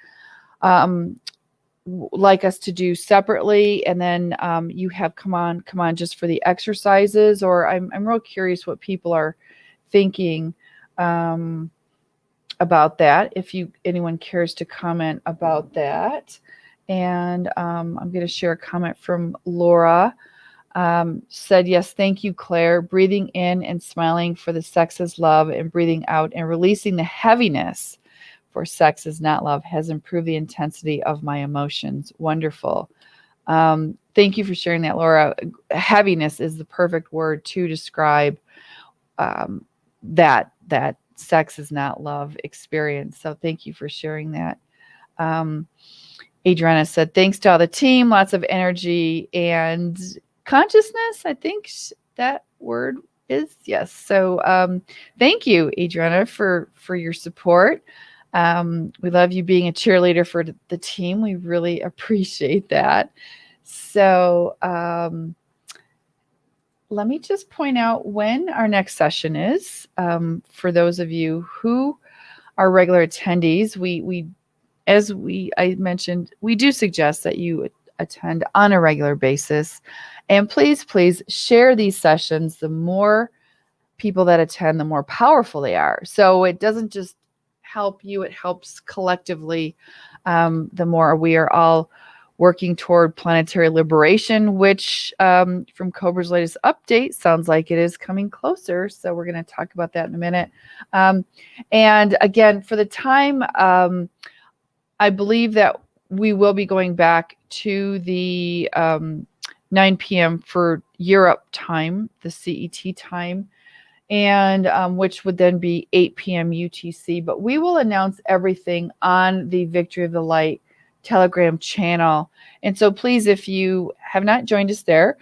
us to do separately, and then you have come on just for the exercises? Or I'm real curious what people are thinking about that, if anyone cares to comment about that. And I'm going to share a comment from Laura. Said, yes, thank you, Claire. Breathing in and smiling for the sex is love, and breathing out and releasing the heaviness for sex is not love has improved the intensity of my emotions. Wonderful. Thank you for sharing that, Laura. Heaviness is the perfect word to describe that sex is not love experience. So thank you for sharing that. Adriana said, thanks to all the team, lots of energy and consciousness. I think that word is, yes. So thank you, Adriana, for your support. We love you being a cheerleader for the team. We really appreciate that. So let me just point out when our next session is. For those of you who are regular attendees, I mentioned, we do suggest that you attend on a regular basis. And please share these sessions. The more people that attend, the more powerful they are. So it doesn't just help you, it helps collectively. The more we are all working toward planetary liberation, which from Cobra's latest update sounds like it is coming closer. So we're going to talk about that in a minute. And again, for the time, I believe that we will be going back to the 9 p.m. for Europe time, the CET time, and which would then be 8 p.m. UTC. But we will announce everything on the Victory of the Light Telegram channel. And so please, if you have not joined us there,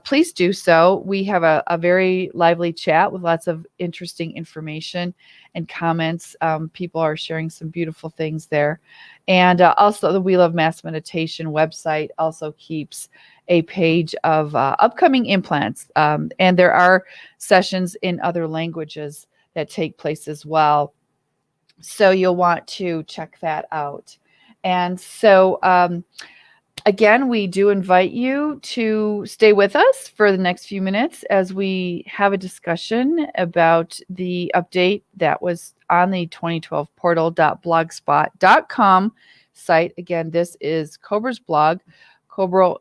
please do so. We have a very lively chat with lots of interesting information and comments. People are sharing some beautiful things there. And also the We Love Mass Meditation website also keeps a page of upcoming implants. And there are sessions in other languages that take place as well. So you'll want to check that out. And so, again, we do invite you to stay with us for the next few minutes as we have a discussion about the update that was on the 2012 portal.blogspot.com site. Again, this is Cobra's blog. Cobra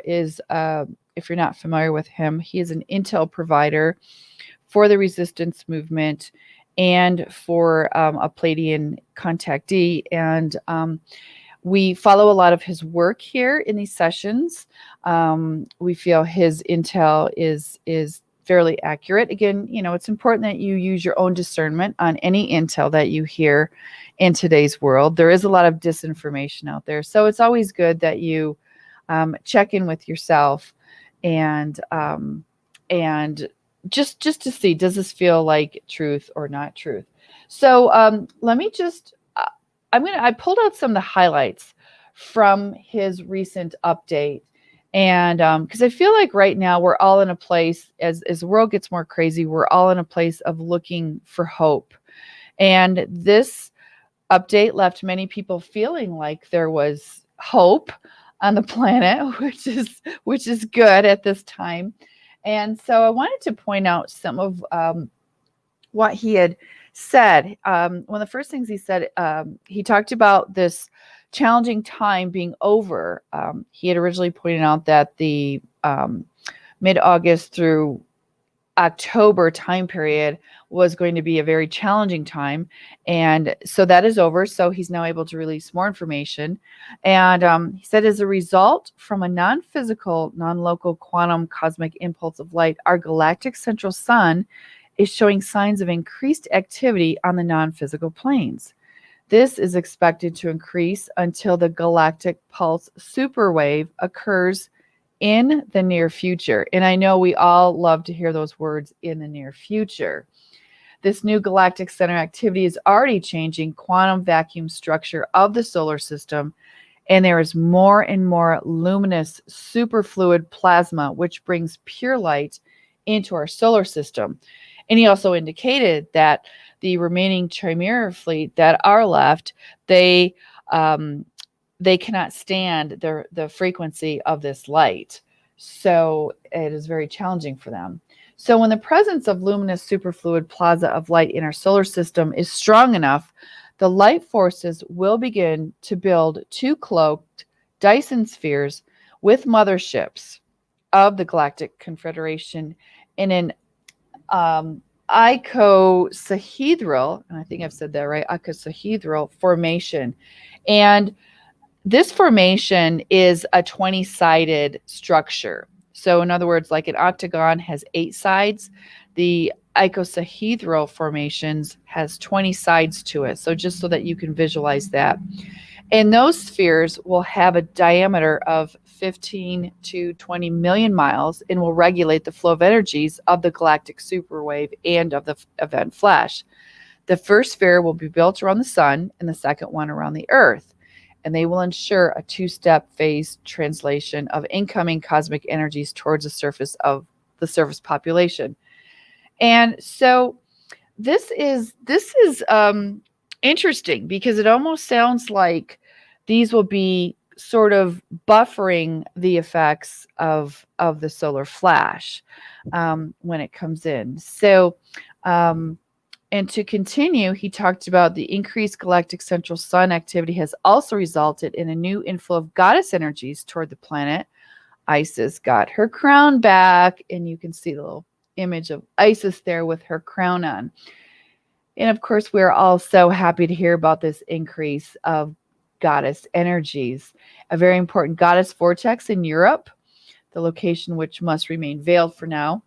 is, if you're not familiar with him, he is an intel provider for the resistance movement and for a Pleiadian contactee. And we follow a lot of his work here in these sessions. We feel his intel is fairly accurate. Again, it's important that you use your own discernment on any intel that you hear in today's world. There is a lot of disinformation out there. So it's always good that you check in with yourself and just to see, does this feel like truth or not truth? So let me just, I pulled out some of the highlights from his recent update. And because I feel like right now we're all in a place, as the world gets more crazy, we're all in a place of looking for hope. And this update left many people feeling like there was hope on the planet, which is good at this time. And so I wanted to point out some of what he had said. One of the first things he said, he talked about this challenging time being over. He had originally pointed out that the mid-August through October time period was going to be a very challenging time. And so that is over. So he's now able to release more information. And he said, as a result, from a non-physical, non-local quantum cosmic impulse of light, our galactic central sun is showing signs of increased activity on the non-physical planes. This is expected to increase until the galactic pulse superwave occurs in the near future. And I know we all love to hear those words, in the near future. This new galactic center activity is already changing quantum vacuum structure of the solar system, and there is more and more luminous superfluid plasma, which brings pure light into our solar system. And he also indicated that the remaining Chimera fleet that are left, they cannot stand the frequency of this light. So it is very challenging for them. So when the presence of luminous superfluid plasma of light in our solar system is strong enough, the light forces will begin to build two cloaked Dyson spheres with motherships of the Galactic Confederation in an icosahedral, and I think I've said that right, icosahedral formation. And this formation is a 20-sided structure. So in other words, like an octagon has 8 sides, the icosahedral formations has 20 sides to it. So just so that you can visualize that. And those spheres will have a diameter of 15 to 20 million miles and will regulate the flow of energies of the galactic superwave and of the event flash. The first sphere will be built around the sun and the second one around the Earth. And they will ensure a 2-step phase translation of incoming cosmic energies towards the surface of the surface population. And so this is interesting, because it almost sounds like these will be sort of buffering the effects of the solar flash when it comes in. So, and to continue, he talked about the increased galactic central sun activity has also resulted in a new inflow of goddess energies toward the planet. Isis got her crown back, and you can see the little image of Isis there with her crown on. And of course, we're all so happy to hear about this increase of goddess energies. A very important goddess vortex in Europe, the location which must remain veiled for now,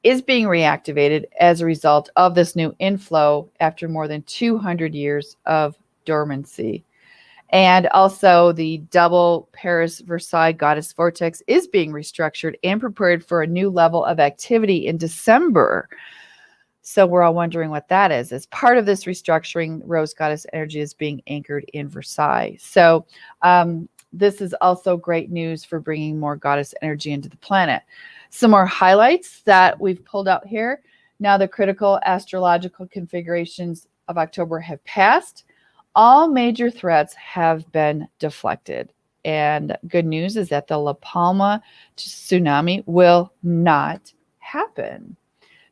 is being reactivated as a result of this new inflow after more than 200 years of dormancy. And also the double Paris-Versailles goddess vortex is being restructured and prepared for a new level of activity in December. So we're all wondering what that is. As part of this restructuring, Rose Goddess energy is being anchored in Versailles. So this is also great news for bringing more goddess energy into the planet. Some more highlights that we've pulled out here. Now the critical astrological configurations of October have passed. All major threats have been deflected. And good news is that the La Palma tsunami will not happen.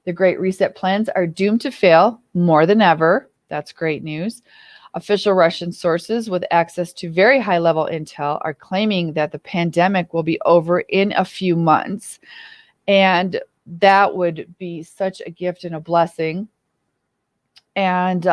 The Great Reset plans are doomed to fail more than ever. That's great news. Official Russian sources with access to very high-level intel are claiming that the pandemic will be over in a few months. And that would be such a gift and a blessing. And,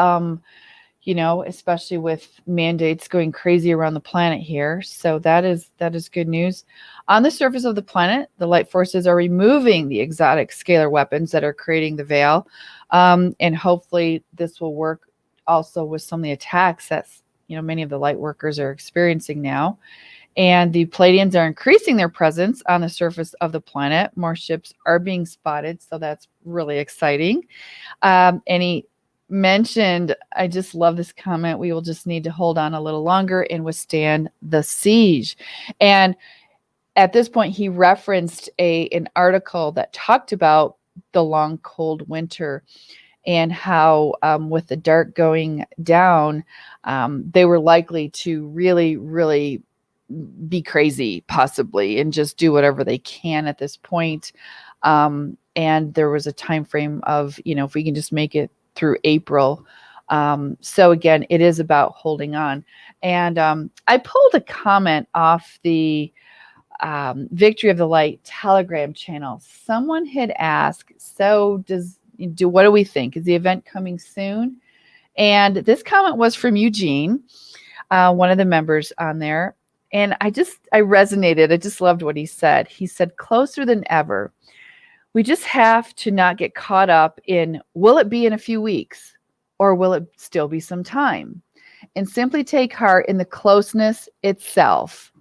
you know, especially with mandates going crazy around the planet here. So that is good news. On the surface of the planet, the light forces are removing the exotic scalar weapons that are creating the veil. And hopefully this will work also with some of the attacks that, you know, many of the light workers are experiencing now. And the Pleiadians are increasing their presence on the surface of the planet. More ships are being spotted, so that's really exciting. And he mentioned, I just love this comment, we will just need to hold on a little longer and withstand the siege. And at this point, he referenced an article that talked about the long, cold winter and how with the dark going down, they were likely to really, really be crazy, possibly, and just do whatever they can at this point. And there was a time frame of, you know, if we can just make it through April, So again, it is about holding on. And I pulled a comment off the Victory of the Light Telegram channel. Someone had asked, so what do we think? Is the event coming soon? And this comment was from Eugene, one of the members on there. And I resonated. I just loved what he said. He said, closer than ever. We just have to not get caught up in, will it be in a few weeks or will it still be some time? And simply take heart in the closeness itself.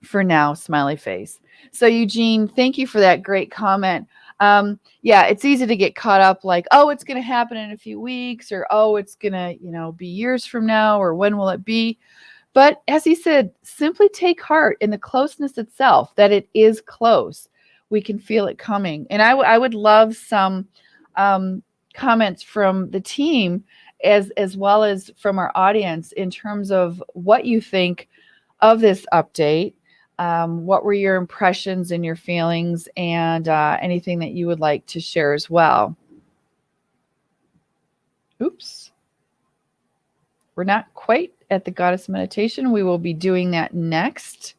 For now, smiley face. So Eugene, thank you for that great comment. Yeah, it's easy to get caught up like, oh, it's going to happen in a few weeks, or oh, it's going to, be years from now, or when will it be? But as he said, simply take heart in the closeness itself, that it is close. We can feel it coming. And I would love some comments from the team as well as from our audience in terms of what you think of this update. What were your impressions and your feelings, and anything that you would like to share as well? Oops. We're not quite at the goddess meditation. We will be doing that next.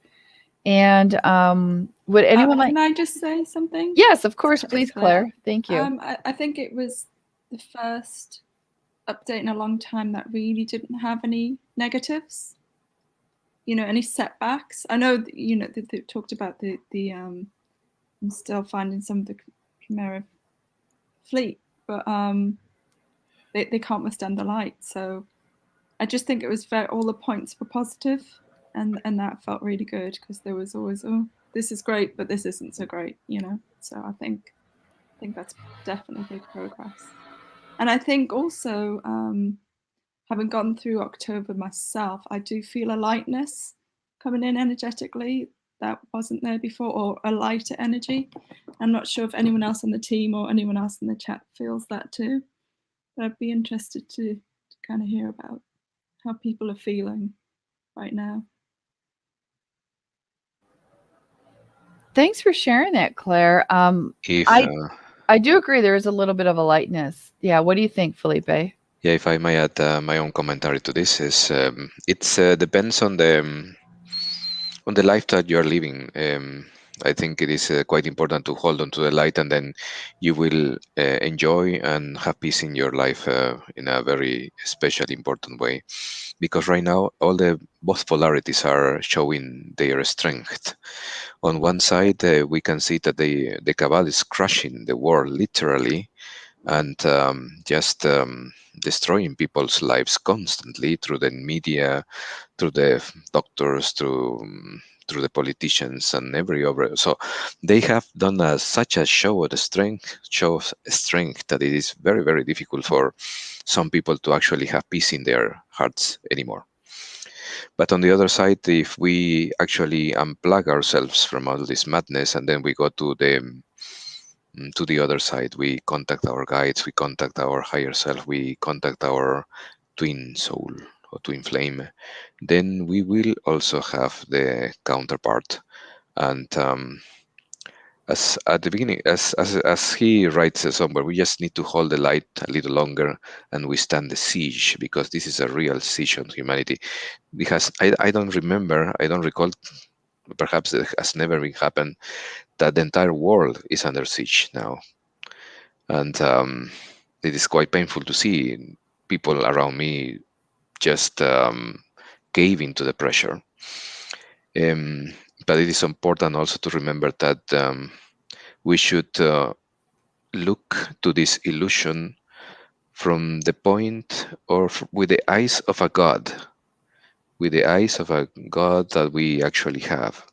And would anyone like... Can I just say something? Yes, of course. Please, Claire. Thank you. I think it was the first update in a long time that really didn't have any negatives. Any setbacks. I know, they talked about the I'm still finding some of the Chimera fleet, but they can't withstand the light. So I just think it was all the points were positive, and that felt really good, because there was always, oh, this is great, but this isn't so great, So I think that's definitely big progress. And I think also, having gone through October myself, I do feel a lightness coming in energetically that wasn't there before, or a lighter energy. I'm not sure if anyone else on the team or anyone else in the chat feels that too, but I'd be interested to kind of hear about how people are feeling right now. Thanks for sharing that, Claire. I do agree there is a little bit of a lightness. Yeah, what do you think, Felipe? Yeah, if I may add my own commentary to this, is it depends on the life that you are living. I think it is quite important to hold on to the light, and then you will enjoy and have peace in your life in a very special, important way. Because right now, both polarities are showing their strength. On one side, we can see that the cabal is crushing the world literally, and just destroying people's lives constantly through the media, through the doctors, through the politicians, and every other. So they have done such a show of strength that it is very, very difficult for some people to actually have peace in their hearts anymore. But on the other side, if we actually unplug ourselves from all this madness, and then we go to the other side, we contact our guides, we contact our higher self, we contact our twin soul or twin flame, then we will also have the counterpart. And as at the beginning, as he writes somewhere, we just need to hold the light a little longer and withstand the siege, because this is a real siege on humanity. Because I don't recall, perhaps it has never been happened, that the entire world is under siege now. And it is quite painful to see people around me just caving to the pressure. But it is important also to remember that we should look to this illusion from the point, or with the eyes of a God, that we actually have.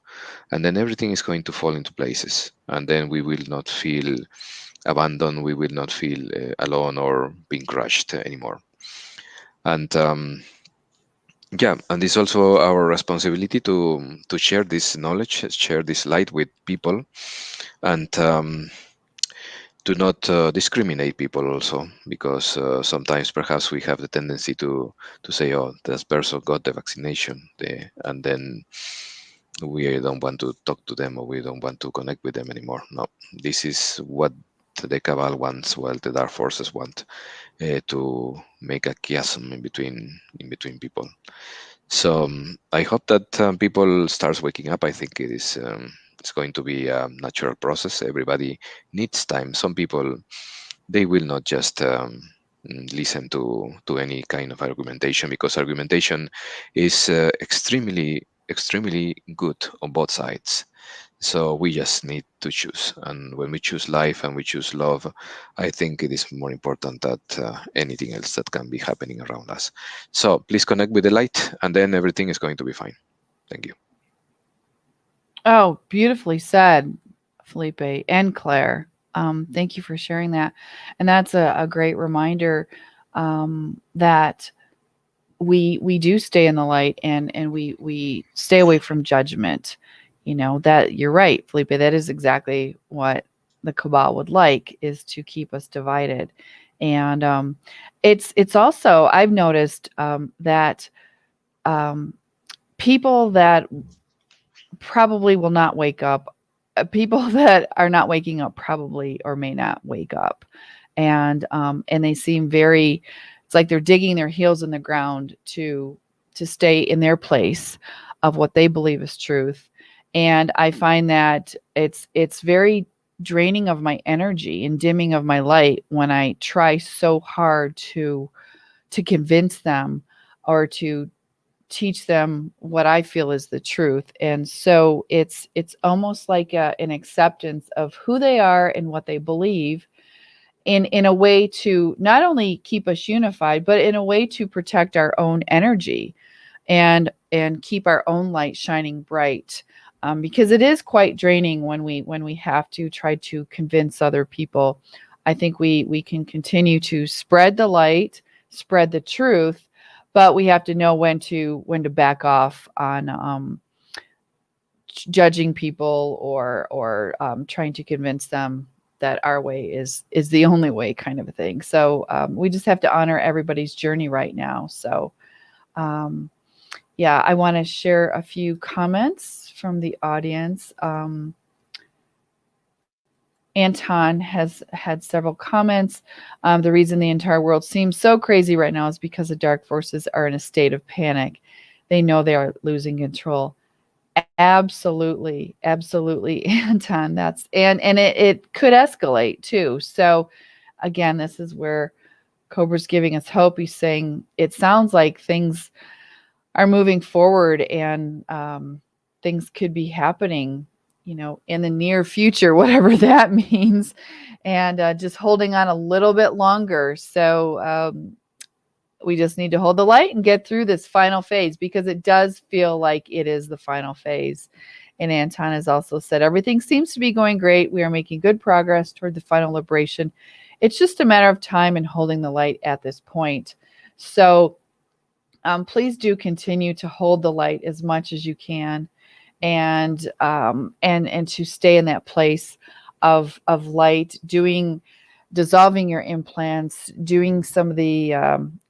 And then everything is going to fall into places. And then we will not feel abandoned, we will not feel alone or being crushed anymore. And yeah, and it's also our responsibility to share this knowledge, share this light with people, and to not discriminate people also, because sometimes perhaps we have the tendency to say, oh, this person got the vaccination, and then we don't want to talk to them, or we don't want to connect with them anymore. No, this is what the Cabal wants, well, the dark forces want to make a chiasm in between people. So I hope that people starts waking up. I think it is it's going to be a natural process. Everybody needs time. Some people, they will not just listen to any kind of argumentation, because argumentation is extremely good on both sides. So we just need to choose, and when we choose life and we choose love, I think it is more important than anything else that can be happening around us. So please connect with the light, and then everything is going to be fine. Thank you. Oh, beautifully said, Felipe and Claire. Thank you for sharing that. And that's a great reminder that we do stay in the light, and we stay away from judgment. You know, that you're right, Felipe. That is exactly what the Cabal would like, is to keep us divided. And it's also, I've noticed that people that probably will not wake up, people that are not waking up probably or may not wake up, and they seem very, it's like they're digging their heels in the ground to stay in their place of what they believe is truth. And I find that it's very draining of my energy and dimming of my light when I try so hard to convince them or to teach them what I feel is the truth. And so it's almost like an acceptance of who they are and what they believe, in a way to not only keep us unified, but in a way to protect our own energy and keep our own light shining bright. Because it is quite draining when we have to try to convince other people. I think we can continue to spread the light, spread the truth, but we have to know when to back off on judging people or trying to convince them that our way is the only way, kind of a thing. So we just have to honor everybody's journey right now. So yeah, I want to share a few comments from the audience. Anton has had several comments. The reason the entire world seems so crazy right now is because the dark forces are in a state of panic. They know they are losing control. Absolutely, Anton. That's and it could escalate too. So again, this is where Cobra's giving us hope. He's saying it sounds like things are moving forward, and things could be happening, in the near future, whatever that means, and just holding on a little bit longer. So we just need to hold the light and get through this final phase, because it does feel like it is the final phase. And Anton has also said, everything seems to be going great. We are making good progress toward the final liberation. It's just a matter of time and holding the light at this point. So please do continue to hold the light as much as you can, and to stay in that place of light, dissolving your implants, doing some of the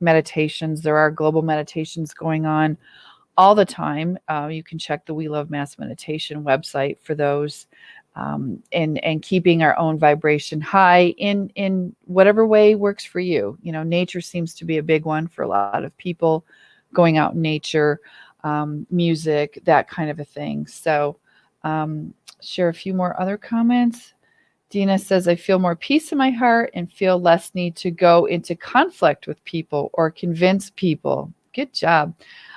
meditations. There are global meditations going on all the time. You can check the We Love Mass Meditation website for those, and keeping our own vibration high in whatever way works for you. Nature seems to be a big one for a lot of people, going out in nature, music, that kind of a thing. So share a few more other comments. Dina says, I feel more peace in my heart and feel less need to go into conflict with people or convince people. Good job.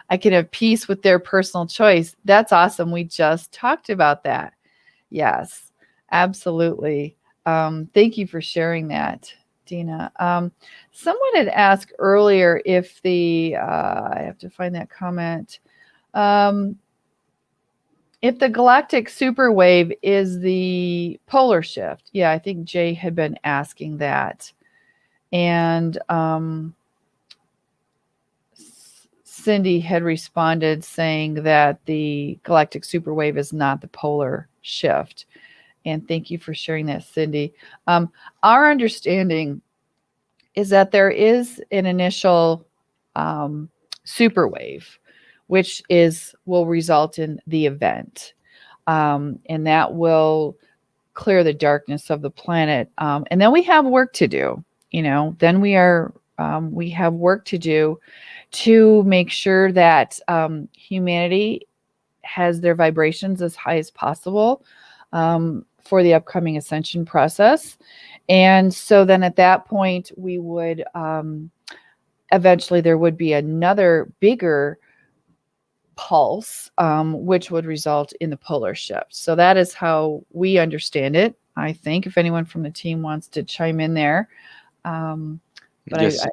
I can have peace with their personal choice. That's awesome. We just talked about that. Yes, absolutely. Thank you for sharing that, Dina. Someone had asked earlier if I have to find that comment. If the galactic superwave is the polar shift. Yeah, I think Jay had been asking that. And Cindy had responded saying that the galactic superwave is not the polar shift. And thank you for sharing that, Cindy. Our understanding is that there is an initial superwave, which will result in the event. And that will clear the darkness of the planet. And then we have work to do. Then we have work to do to make sure that humanity has their vibrations as high as possible for the upcoming ascension process. And so then at that point, we would eventually there would be another bigger pulse, which would result in the polar shift. So that is how we understand it, I think, if anyone from the team wants to chime in there. But Yes.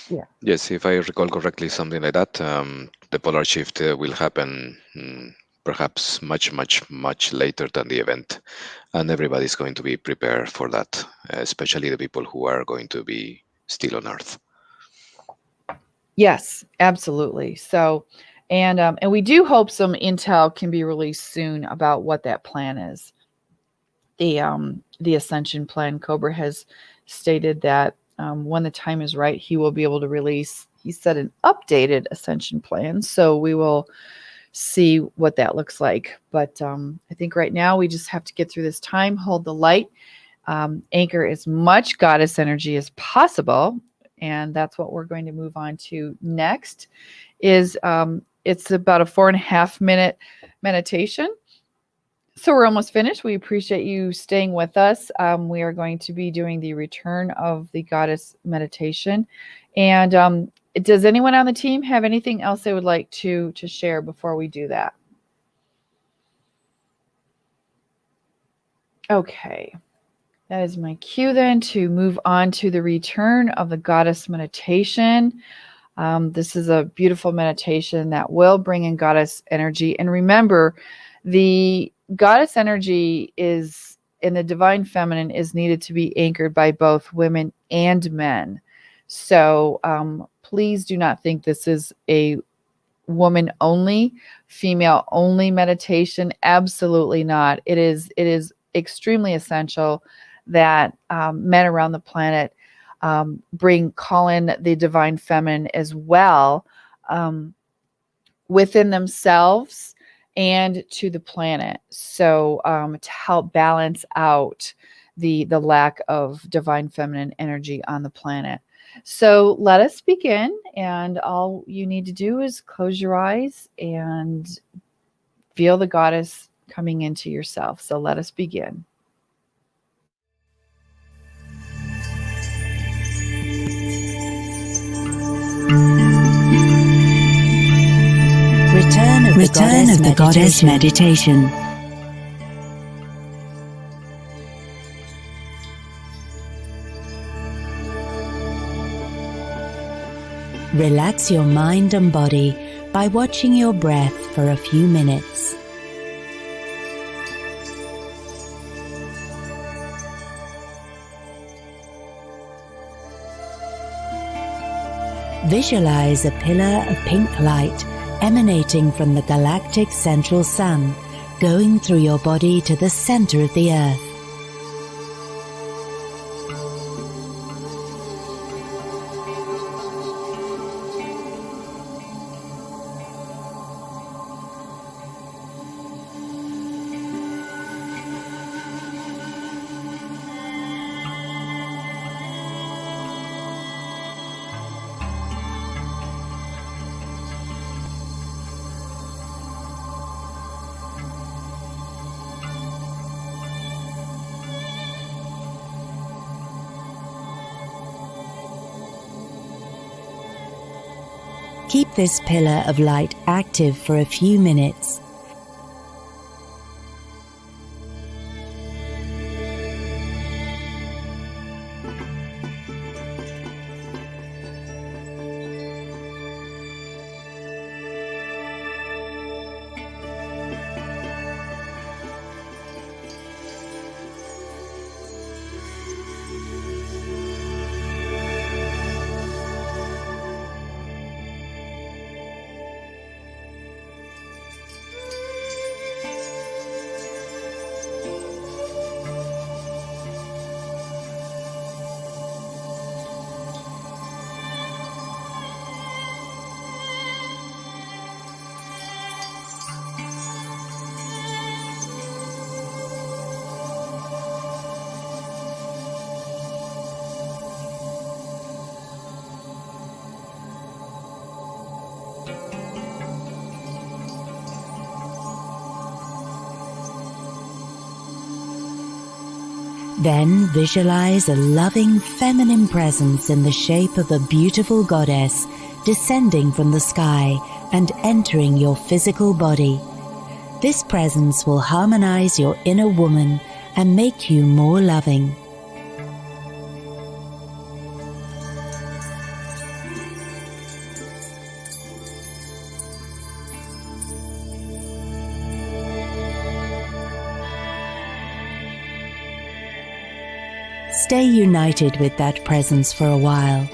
Yeah. Yes, if I recall correctly, something like that. The polar shift will happen perhaps much, much, much later than the event. And everybody's going to be prepared for that, especially the people who are going to be still on Earth. Yes, absolutely. So, and we do hope some intel can be released soon about what that plan is. The Ascension Plan, Cobra has stated that when the time is right, he will be able to release, he said, an updated Ascension Plan. So we will see what that looks like. But I think right now we just have to get through this time, hold the light, anchor as much goddess energy as possible. And that's what we're going to move on to next is it's about a 4.5 minute meditation. So we're almost finished. We appreciate you staying with us. We are going to be doing the return of the goddess meditation. And does anyone on the team have anything else they would like to share before we do that? Okay. That is my cue then to move on to the return of the goddess meditation. This is a beautiful meditation that will bring in goddess energy. And remember, the goddess energy is in the divine feminine is needed to be anchored by both women and men. So please do not think this is a woman only, female only meditation. Absolutely not. It is extremely essential that men around the planet call in the divine feminine as well within themselves and to the planet. So to help balance out the lack of divine feminine energy on the planet. So let us begin, and all you need to do is close your eyes and feel the goddess coming into yourself. So let us begin. Return of the Goddess Meditation. Relax your mind and body by watching your breath for a few minutes. Visualize a pillar of pink light emanating from the galactic central sun, going through your body to the center of the earth. Keep this pillar of light active for a few minutes. Then visualize a loving feminine presence in the shape of a beautiful goddess descending from the sky and entering your physical body. This presence will harmonize your inner woman and make you more loving. Stay united with that presence for a while.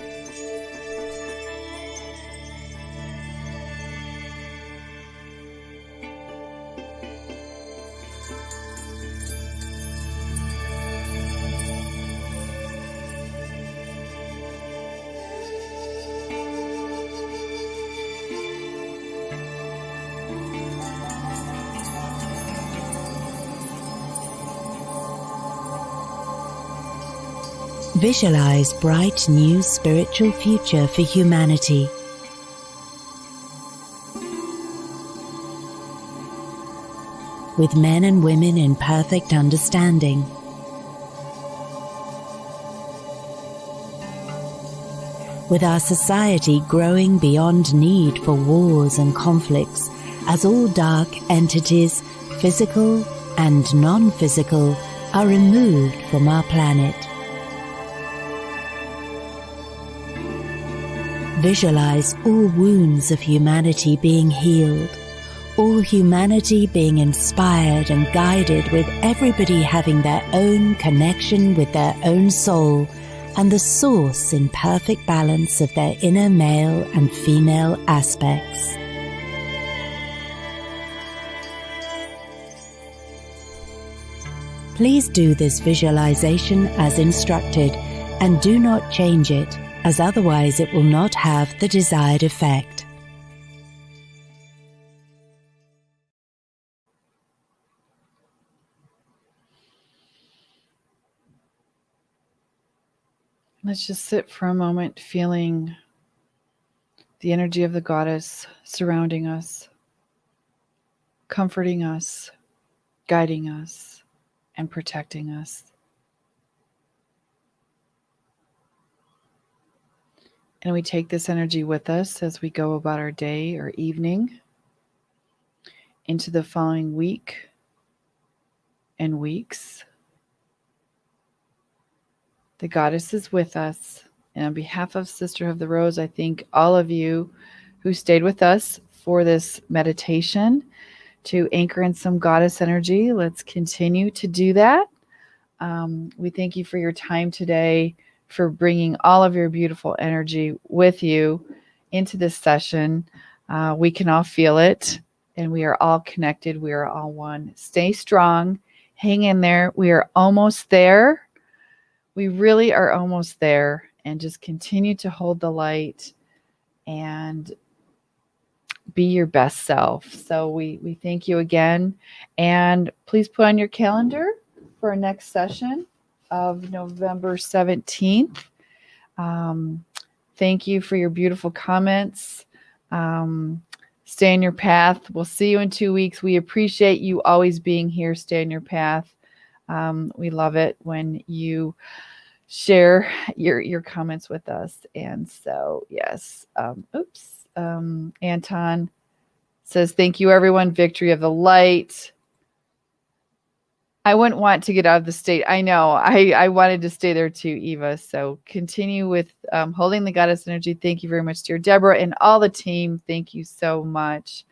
Visualize bright new spiritual future for humanity. With men and women in perfect understanding. With our society growing beyond need for wars and conflicts, as all dark entities, physical and non-physical, are removed from our planet. Visualize all wounds of humanity being healed, all humanity being inspired and guided, with everybody having their own connection with their own soul and the source in perfect balance of their inner male and female aspects. Please do this visualization as instructed and do not change it, as otherwise it will not have the desired effect. Let's just sit for a moment feeling the energy of the goddess surrounding us, comforting us, guiding us, and protecting us. And we take this energy with us as we go about our day or evening into the following week and weeks. The goddess is with us. And on behalf of Sisterhood of the Rose, I thank all of you who stayed with us for this meditation to anchor in some goddess energy. Let's continue to do that. We thank you for your time today, for bringing all of your beautiful energy with you into this session. We can all feel it, and we are all connected. We are all one. Stay strong. Hang in there. We are almost there. We really are almost there. And just continue to hold the light and be your best self. So we thank you again. And please put on your calendar for our next session of November 17th. Thank you for your beautiful comments. Stay in your path. We'll see you in 2 weeks. We appreciate you always being here. Stay in your path. We love it when you share your comments with us. And so, yes. Anton says, thank you, everyone. Victory of the light. I wouldn't want to get out of the state. I know. I wanted to stay there too, Eva. So continue with holding the goddess energy. Thank you very much, dear Deborah, and all the team. Thank you so much.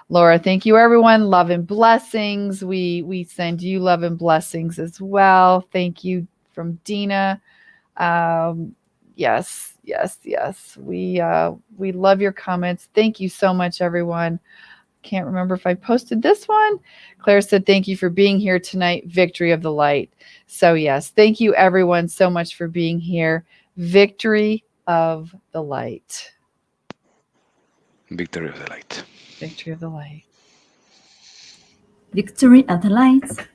Laura, thank you, everyone. Love and blessings. We send you love and blessings as well. Thank you from Dina. Yes. We love your comments. Thank you so much, everyone. Can't remember if I posted this one. Claire said, thank you for being here tonight. Victory of the light. So yes, thank you everyone so much for being here. Victory of the light. Victory of the light. Victory of the light. Victory of the light.